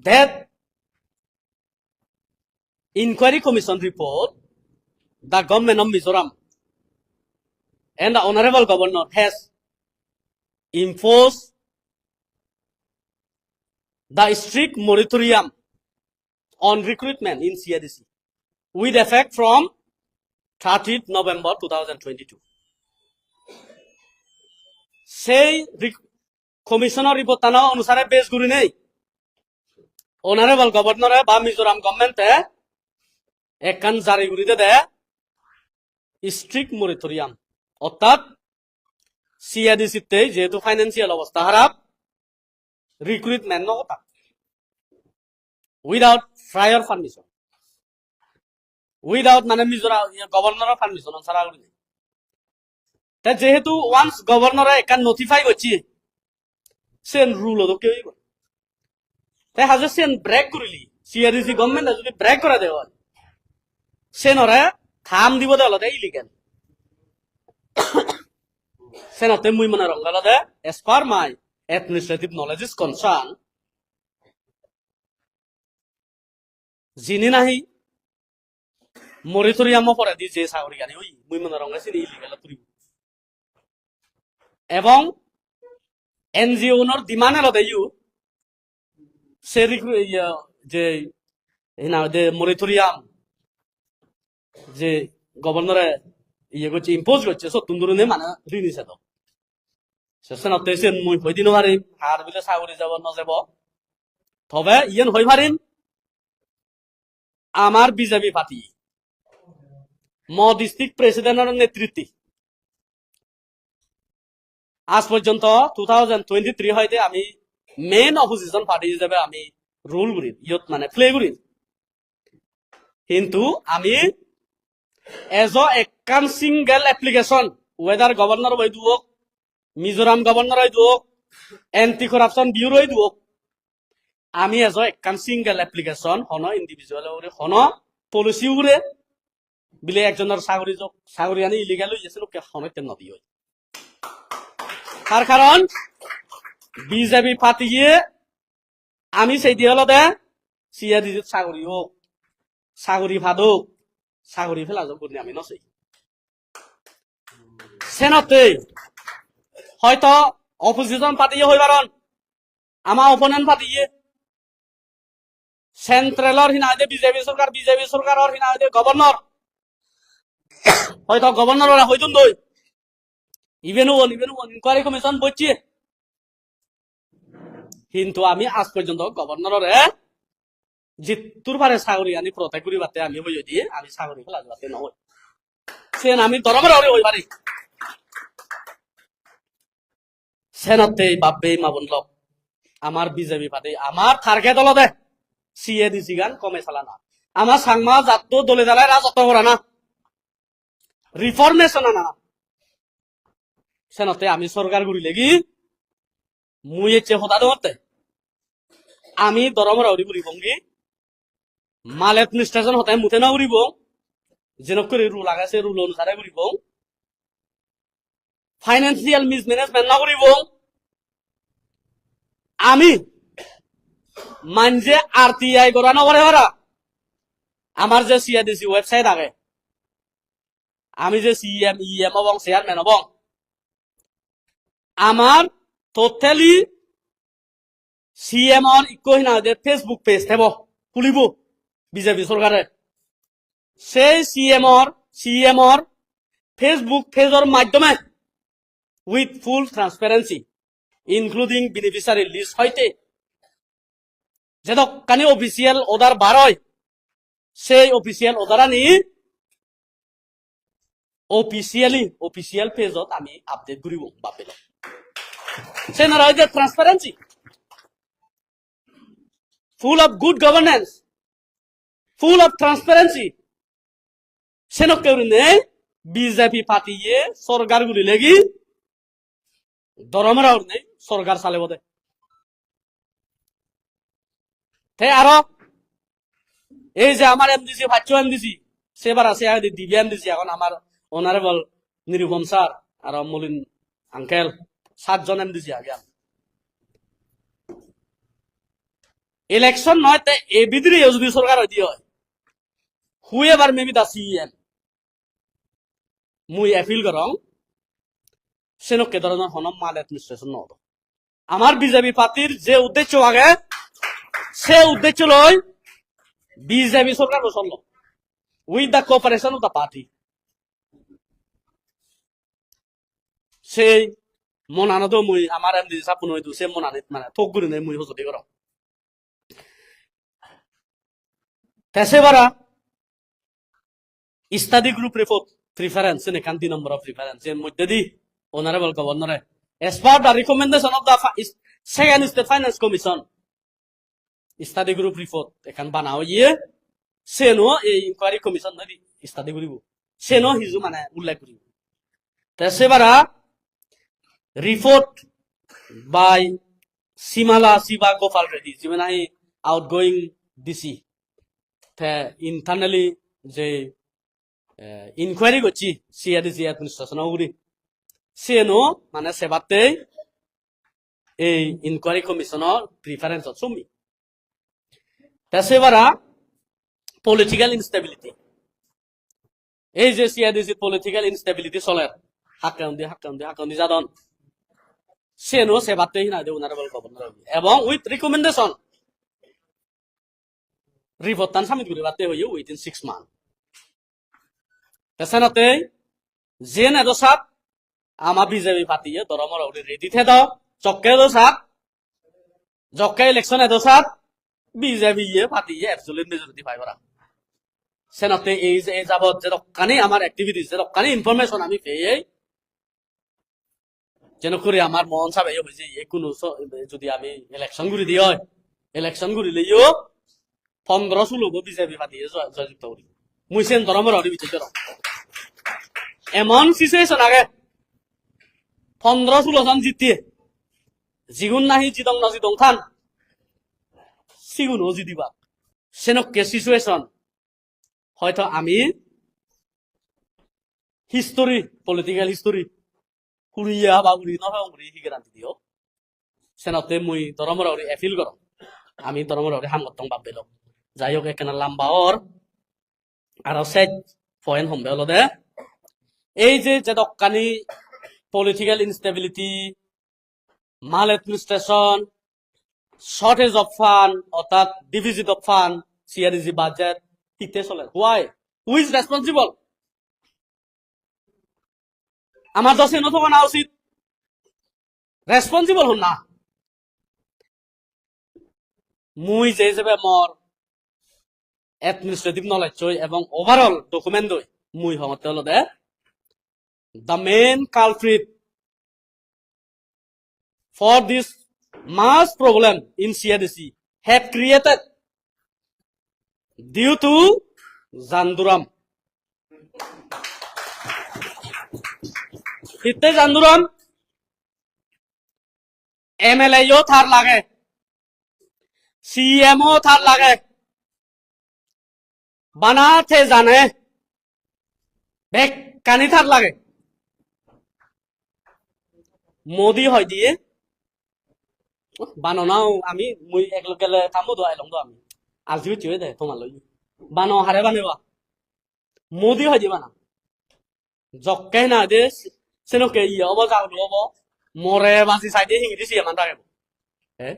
Speaker 2: that inquiry commission report the government of Mizoram and the honorable governor has imposed the strict moratorium on recruitment in CIDC with effect from 30th November 2022. সেই কমিশনের report টানা অনুসারে বেশ গুরি নেই honourable গভর্নরে বা মিজোরাম গভর্নমেন্টে একখান জারি গুরিতে দেয় স্ট্রিক্ট মরিটোরিয়াম অর্থাৎ সিআইডিসিতে যেহেতু ফাইন্যান্সিয়াল অবস্থা খারাপ রিক্রুটমেন্ট নকতা উইদাউট prior permission without মানে মিজোরাম গভর্নরের পারমিশন ছাড়া করি তা যেহেতু ওয়ান্স গভর্নরে একান নোটিফাই করছি সেন রুল তো কেউই করে তাই হাজার সেন ব্রেক করিলি সিআরডিসি গভর্নমেন্ট যদি ব্রেক করে দেওয়া সেনরে থাম দিব দেওয়া তাই ইলিগাল সেনতে মুই মনে রঙাল the as per my administrative knowledge is concern যিনি নাহি মরিটোরিয়াম পরে দি যে চাকরি গানি ওই মুই মনে রঙে চিনি ইলিগাল তুলিব এবং এনজিও নর ডিমান্ড এলো দেয়ু সে যে না যে মরিটোরিয়াম যে গভর্নরে ইয়ে করছে ইম্পোজ করছে সত্যুন ধরনের মানে রিনিছে তো শেষে নতেছে মুই হই দিন পারিম হার বিলে চাকরি যাব নযাব তবে ইয়েন হই পারিম আমার বিজেপি পার্টি ডিস্ট্রিক্ট প্রেসিডেন্টের নেতৃত্বে আজ পর্যন্ত 2023 হইতে আমি মেইন অপোজিশন পার্টি হিসেবে আমি রুল করি ইয়ত মানে প্লে করি কিন্তু আমি এজ একান সিঙ্গেল এপ্লিকেশন ওয়েদার গভর্নর হইতো হোক মিজোরাম গভর্নর হইতো হোক এন্টি করাপশন ব্যুরো হইতো হোক আমি এজ একান সিঙ্গেল এপ্লিকেশন হন ইন্ডিভিজুয়াল হন পলিসি উড়ে বিলে একজনের চাকরি আনি ইলিগাল হয়ে গেছিল হনতে নদী হয় তার কারণ বিজেপি পার্টিয়ে আমি সেই দিয়ে হলো দে সিআইডি চাকরি হোক চাকরি ভাদক চাকরি ফেলা যোগ করি আমি নচি সেনতে হয়তো অপোজিশন পার্টিয়ে হই পারন আমার অপোনেন্ট পার্টিয়ে সেন্ট্রেলর হিনাইতে বিজেপি সরকারের হিনাইতে গভর্নর হয়তো গভর্নর হয়তো দই ইভেন ইনকোয়ারি কমিশন বলছি কিন্তু আমি আজ পর্যন্ত গভর্নরের জিতুর পারে চাকরি আনি প্রত্যেক করি বাতে আমি বই দিয়ে আমি চাকরি ফেলা যাতে নহয় সেন আমি দরবার হই পারি সেনতে বাপে মাবন লক আমার বিজেপি পার্টি আমার টার্গেট হলো দে সিএডিসি গান কমে চালানা আমার সাংমা জাত দলে জ্বালায় রাজত্ব করা না রিফরমেশন আনা সেনতে আমি সরকার গুড়ি লেগি মুই এসে হতা ধরতে আমি দরমরা উড়ি বুড়ি বঙ্গি মাল এডমিনিস্ট্রেশন হতে মুতে না উড়িব যেনক করে রুল আগাছে রুল অনুসারে উড়িব ফাইন্যান্সিয়াল মিসম্যানেজমেন্ট না উড়িব আমি মানজে আরটিআই করা নগরে হারা আমার যে সিআইডিসি ওয়েবসাইট আগে আমি যে সিএম ইএম এবং চেয়ারম্যান এবং আমার টোটালি সিএম অন ইকোহিনা যে ফেসবুক পেজ থেব খুলিব বিজেপি সরকারে সেই সিএমর ফেসবুক পেজর মাধ্যমে with full transparency including beneficiary list হইতে যেদকানি অফিসিয়াল অর্ডার বার হয় সেই অফিসিয়াল অর্ডার আনি অফিসিয়াল পেজত আমি আপডেট করিব বাপেল সে না রয়েছে transparency full of good governance full of transparency সেনক কেউ নেই বিজেপি পার্টিয়ে সরকার গুলি লেগি দরমের নেই সরকার চালে বোধে আরো এই যে আমার এমডিসি ভাচ্য এমডিসি সেবার আছে দিবি এমডিসি এখন আমার অনারেবল নিরুপম স্যার আর মলিন আঙ্কেল 7 জন এমডিসি আগে ইলেকশন নয় এ বিদ্রি যদি সরকার হইতে হয় হুএভার মেবি দা সিএম মুই এপিল করং সেনকে ধরনের হনম মাল অ্যাডমিনিস্ট্রেশন নদ আমার বিজেপি পার্টির যে উদ্দেশ্য আগে সে উদ্দেশ্য লই বিজেপি সরকার বসল with the cooperation of the party সেই মনানো মুই আমার এমডি সাপুন হইতো সে মনানিত মানে থক গুরি নাই মুই হজতি করম তেসেবারা study group report preference in a country number of preference in Muddadi, Honorable Governor. As per the recommendation of the second is the Finance Commission. Study group report, they can ban our year. Say no, a inquiry commission, study group. Say no, his human would like to. Tesevara report by Simala Siva Gopal Reddy, when I outgoing DC. Internally, they enquiry করছি CRDC administration উড়ি সেনো মানে সেবাতে এই inquiry কমিশনের preference Chumi সেবারা political instability এই যে সিআরডিসি political instability চলে হাক্কাউন্দি যাদন সেনো সেবাতে না দে honourable governor এবং with recommendation report তান সাবমিট করিবাতে হইও উইথিন 6 মান্থ তেসেনতে জেন এদসাত আমা বিজেপি পার্টিয়ে দরমর রেডি থে দাও চক্কে এদসাত জক্কে ইলেকশন এদসাত বিজেপি পার্টিয়ে অ্যাবসলিউট মেজরিটি পাইবরা সেনতে এই যে যাবত যে দকানি আমার অ্যাক্টিভিটিস যে দকানি ইনফরমেশন আমি পেয়ে যেন করে আমার মন সাবে হইছে এই কোন যদি আমি ইলেকশন গুরি দিই হয় ইলেকশন গুরি লইও 15-16 বিজেপি পার্টিয়ে জয়যুক্ত করি মুইসেন দরমর বিচার এমন সিচুয়েশন আগে 15-16 জন জিতিয়ে জিগুন নাহি জিদং না জিদং থান সিগুনও জিদিবা সেনকে সিচুয়েশন হয়তো আমি হিস্টোরি পলিটিক্যাল হিস্টোরি কুড়িয়া বা উড়ি নহয় উড়ি হিগেরান্তি দিও সেনতে মুই দরমর এফিল কর আমি দরমর হামগতং বাবেল যাই হোক এখানে লাম্বাওর আর সেট পয়েন্ট হমবে হলো দে এই যে দকানি পলিটিক্যাল ইনস্টেবিলিটি মাল অ্যাডমিনিস্ট্রেশন শর্টেজ অফ ফান্ড অর্থাৎ ডিফিসিট অফ ফান্ড সিআরডিসি বাজেট ইতে চলে হোয়াই হু ইজ রেসপন্সিবল আমার দশে নথকা না উচিত রেসপন্সিবল হন না মুই যে যাবে মর administrative knowledge এবং overall document মুই হমতে হলো দে the main culprit for this mass problem in CRDC have created due to Zanduram. Hitte Zanduram MLA yo thar lage CMO thar lage বানাতে জানে বেক কানি থার লাগে মোদি হয় দিয়ে বানাও আমি মুই একলগ গেলে কামো দো আইলং দো আমি আলজি হইছে দে তোমার লই বানাও হারে বানেবা মোদি হয় দিবা না জক্কে না দে সেনকে ইয়া অব যাও দো অব মরে বাসি সাইডে হিংদি সিয়া মান থাকে হে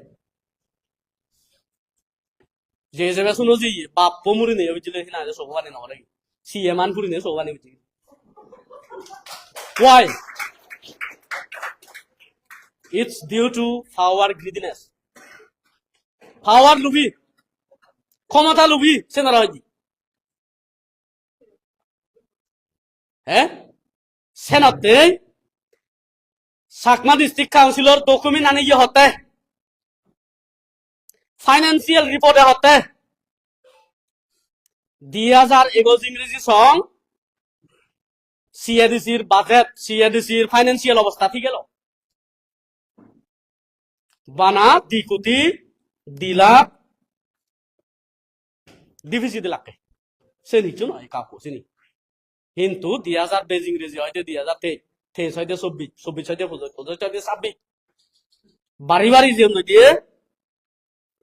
Speaker 2: যে যে শুনো জি বাপ পমুরি নে হইছিল হিনা যে সব বানে না হরে সিয়া মান পুরি নে সব বানে হইছে why it's due to power greediness power লুবি ক্ষমতা লুবি সেনারা হয় হ্যাঁ সেনাতে সাকমা ডিস্ট্রিক্ট কাউন্সিলর ডকুমেন্ট আনে গিয়ে হতে ফাইন্যান্সিয়াল রিপোর্টে হতে 2011 ইংরেজি সং সিএডিসির বাজেট সিএডিসির ফাইন্যান্সিয়াল অবস্থা ঠিক গেল বানা 2 কোটি 2 লাখ ডিভিসি দিলাকে সে নিচু নয় কাকু চিনি কিন্তু 2022 ইংরেজি হয়তো 2023 হয়তো 24 হয়তো 25 হয়তো 26 বাড়ি বাড়ি যে দিয়ে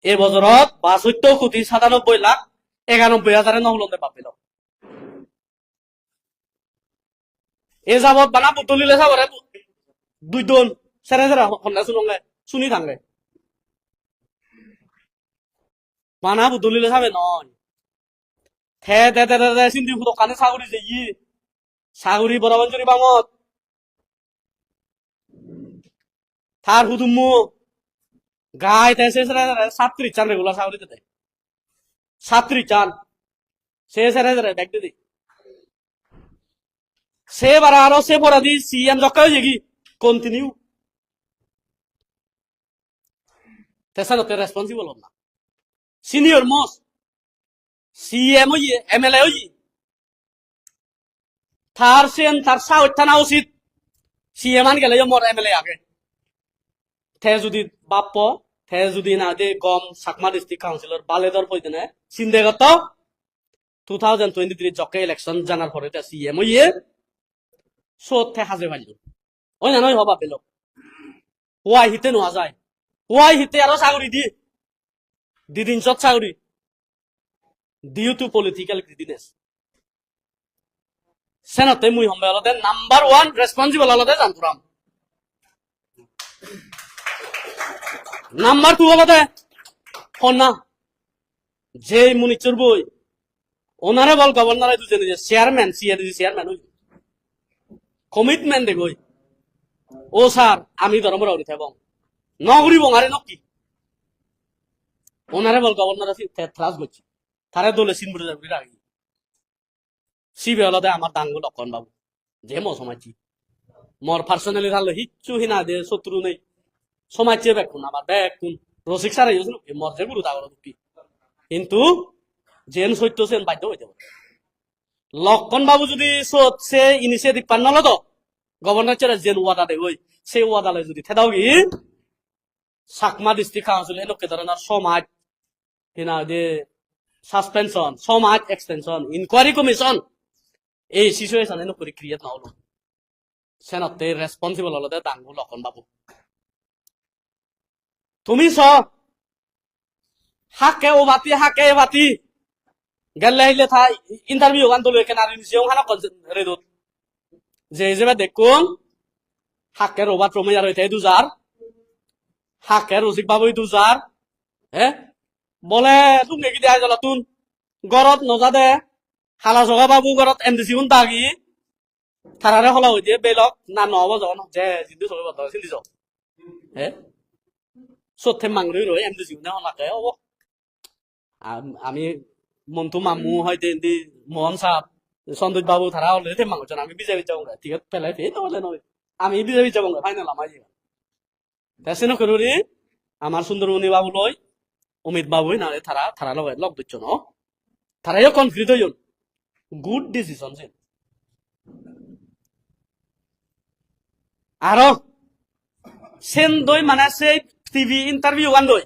Speaker 2: এই বছৰত 72 কোটি 97 লাখ 91,000 নহলতে পাপিল এ যাবত বানা বুতলিলে চাবরে 2 দন সেরা সেরা হন্না শুনলে শুনি থাঙ্গে বানা বুতলিলে চাবে নয় থে দে দে দে সিন্ধি দোকানে চাকরি যে ই চাকরি বরাবঞ্চরি বামত থার হুদুমু গাই তেসে ছাত্রী চান রেগুলার চাকরি দিতে ছাত্রী চান সে সেরে ব্যাগ দিদি সে বারা আরো সে পড়া দি সিএম জক্কা হয়ে কি কন্টিনিউ তেসানতে রেসপন্সিবল হল না সিনিয়র মোস্ট সিএম হইয়ে এমএলএ হইয়ে থার সেন তার সাউথ থানা উচিত সিএম আন গেলে মোর এমএলএ আগে থে যদি বাপ থে যদি না দে গম সাকমা ডিস্ট্রিক্ট কাউন্সিলর বালেদর পইতে না সিন্দেগত 2023 জকে ইলেকশন জানার পরে সিএম হইয়ে সোত থে হাজে ভাইল ওই না নয় হবা পেল ওয়াই হিতে নোয়া যায় ওয়াই হিতে আরো চাকরি দি দিদিন চত চাকরি ডিউ টু পলিটিক্যাল গ্রিডিনেস সেনাতে মুই হম্বে হলদে নাম্বার 1 রেসপন্সিবল হলদে জানতুরাম নাম্বার 2 হলদে হন্না যে মুনিচুর বই ওনারে বল গভর্নরে দুজনে যে চেয়ারম্যান সিএডিসি চেয়ারম্যান হই কমিটমেন্ট দে গই ও স্যার আমি ধর্মরা উড়ি থাকব নগরী বঙারে নকি ওনারে বল গভর্নর থ্রাস গছি তারে দলে সিনবুড়ে যাবি রাখি সিবে হলদে আমার দাঙ্গ লক্ষণ বাবু যে মো সমাজছি মোর পার্সোনালি ভালো হিচ্ছু হিনা দে শত্রু নেই সমাজে বেকুন আমার বেকুন রসিক সারা ইউজ মোর যে গুরু দাগর দুঃখী কিন্তু জেন সত্য সেন বাধ্য হইতে পারে লক্ষণ বাবু যদি সে ইনিশিয়েটিভ পান নলদ গভর্নর চেয়ার জেন ওয়াদা দে ওই সেই ওয়াদালে যদি থেদাও কি সাকমা ডিস্ট্রিক্ট কাউন্সিল এনেকে ধরনের সমাজ হিনা দে সাসপেনশন সমাজ এক্সটেনশন ইনকোয়ারি কমিশন এই সিচুয়েশন এনে করে ক্রিয়েট না হলো সেনাতে রেসপন্সিবল হলো দে দাঙ্গু লক্ষণ বাবু তুমি হাকে ও বাতি গেলে হইলে থা ইন্টারভিউ গান দলে কেন আর নিছিও খানা রেদত যে হিসেবে দেখুন হাকের ওবাত প্রমেয়ার হইতে 2000 হাকের রসিক বাবু 2000 বলে তুমি কি দেয়া গেল তুন গরত নজা দে হালা জগা বাবু গরত এমডিসি উন দাগি থারারে হলা হই দিয়ে বেলক না নব জন যে জিন্দু সবে বদ সিন্ধি জ সত্যে মাংরি রই এমডিসি উন হলাকে ও আমি মন্টু মামু হয়তো এমনি মোহন সাহ সন্তোষ বাবু তারা হলে মাংজন আমি বিজেপি যাবো ঠিক আছে পেলাই ফের নহলে নয় আমি বিজেপি যাবো ফাইনাল আমার দেশে নকরি আমার সুন্দরমণি বাবু লয় অমিত বাবু না তারা লগ দিচ্ছ ন তারাইও কনফিউজ হইল গুড ডিসিশন আরো সেন দই মানে সেই টিভি ইন্টারভিউ গান দই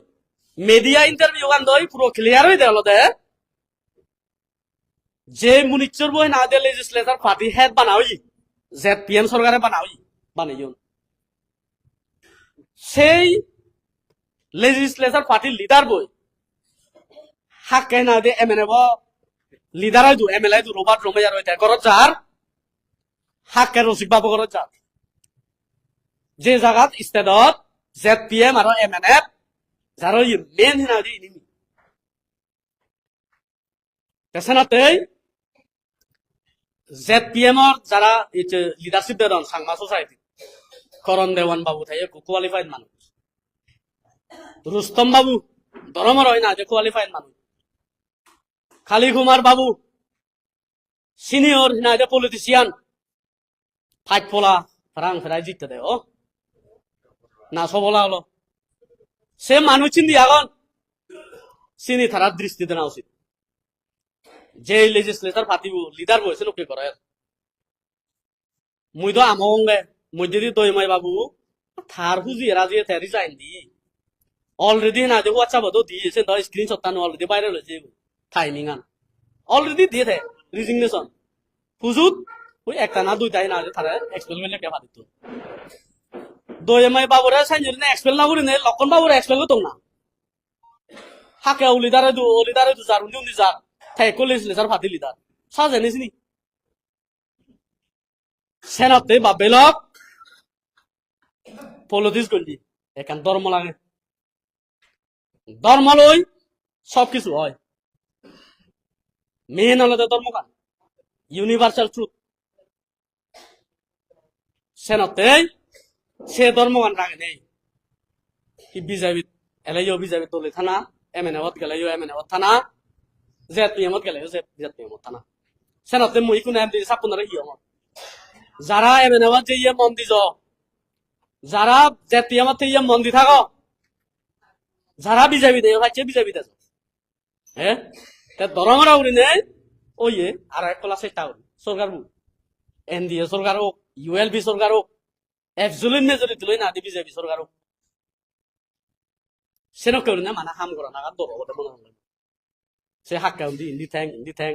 Speaker 2: মিডিয়া ইন্টারভিউ গান দই পুরো ক্লিয়ার হয়ে দেওয়া দে যে মুনিচর বই না দে লেজিসলেটর পার্টি হেড বানাওই জেপিএম সরকারে বানাই সেই legislature party leader boy hakke na de MNA bo leader ay du MLA du Robert Romeyer hoite korot jar hakke Rosik Babu korot jar je jagat stadot ZPM aro MNF jaro main hina di ini tesanate ZPM or jara it leadership deron sangma society Koron Dewan Babu thaye qualified manu Rustom Babu Doromor hoina je qualified manu Khali Kumar Babu senior hina je politician fight pola parang ferai jitte de o na sobola holo se manu chindi agon sini thara dristi dena usit je legislator patibu leader boise loke korer mui do amonge mui যদি দই মই বাবু থার হুজি রাজি তে resign দি already না যে WhatsApp তো দিয়েছে তো স্ক্রিনশট তানো অলরেডি ভাইরাল হয়েছে টাইমিং আন অলরেডি দিয়ে দে রিজিগনেশন হুজুত ওই একটা না দুইটাই না যে থারে এক্সপেল মেলে কে পাদিত দই মই বাবুরে সাইনজরি না এক্সপেল না করি নে লক্ষণ বাবুরে এক্সপেল তো না হাকে ওলিদারে দু জারুন দি যা তাই কলেজ লেসার ফাতি লিদার সাজেনিস নি সেনাতে বা বেলক পলিটিক্স করলি এখান ধর্ম লাগে ধর্ম লই সবকিছু হয় মেন আলাদা ধর্ম কান ইউনিভার্সাল ট্রুথ সেনাতে সে ধর্ম গান রাগে নেই কি বিজেপি এলাইও বিজেপি দলে থানা MNF গেলাইও MNF থানা ZPM গেলাইও ZPM থানা সেনাতে মই কোন এম দি সাপনারে ইয়ম যারা MNF যে ইয়ে মন দিজ যারা ZPM তে ইয়ে মন দি থাকো যারা বিজেপি দেয় ভাইছে বিজেপি দেয় হ্যাঁ তে দরমরা উড়ি নেই ওইয়ে আর এক ক্লাস চেষ্টা করি সরকার বু NDA সরকার হোক ULP সরকার হোক অ্যাবসলিউট মেজরিটি লই না দি বিজেপি সরকার হোক সেনো কেউ না মানে হাম করা না দর ওটা মনে হয় সে হাক্কা দি থ্যাং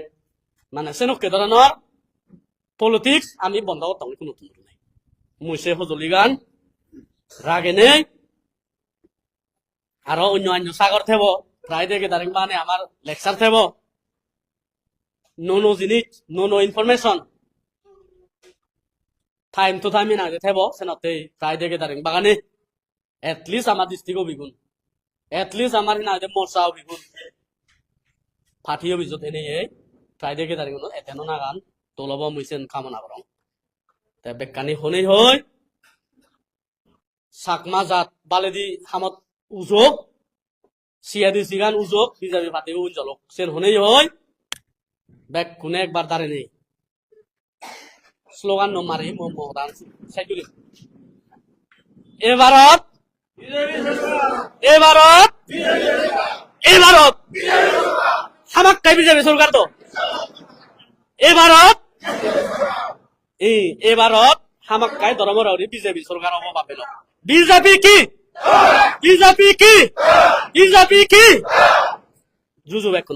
Speaker 2: মানে সেনো কে ধরনের পলিটিক্স আমি বন্ধ করতাম কোনো তুমুল নাই মুসে হজলি গান রাগে নেই আরো অন্য সাগর থেব প্রায় দেখে দাঁড়িয়ে মানে আমার লেকচার থেব নো জিনিস no information time to time না থেব সেনতে প্রায় দেখে দাঁড়িয়ে বাগানে এটলিস্ট আমার ডিস্ট্রিক্ট বিগুন এটলিস্ট আমার না মশা বিগুন ফাটিও বিজত এনে প্রায় দেখে দাঁড়িয়ে এতেনো না গান তোলব মুইছেন কামনা করং তে বেকানি হনেই হই সাকমা জাত বালেদি হামত উজক সিয়াদি সিগান উজক বিজাবি ফাতে উঞ্জলক সেন হনেই হই বেক কোনে একবার দাঁড়ে নেই স্লোগান ন মারি মোহদান সাইকুলি এবারত হামাক কাই বিজাবি সরকার তো এবারত হামাক্কায় ধর্মরাউরি বিজেপি সরকার হবো ভাবিল বিজেপি কি জুজু ব্যাক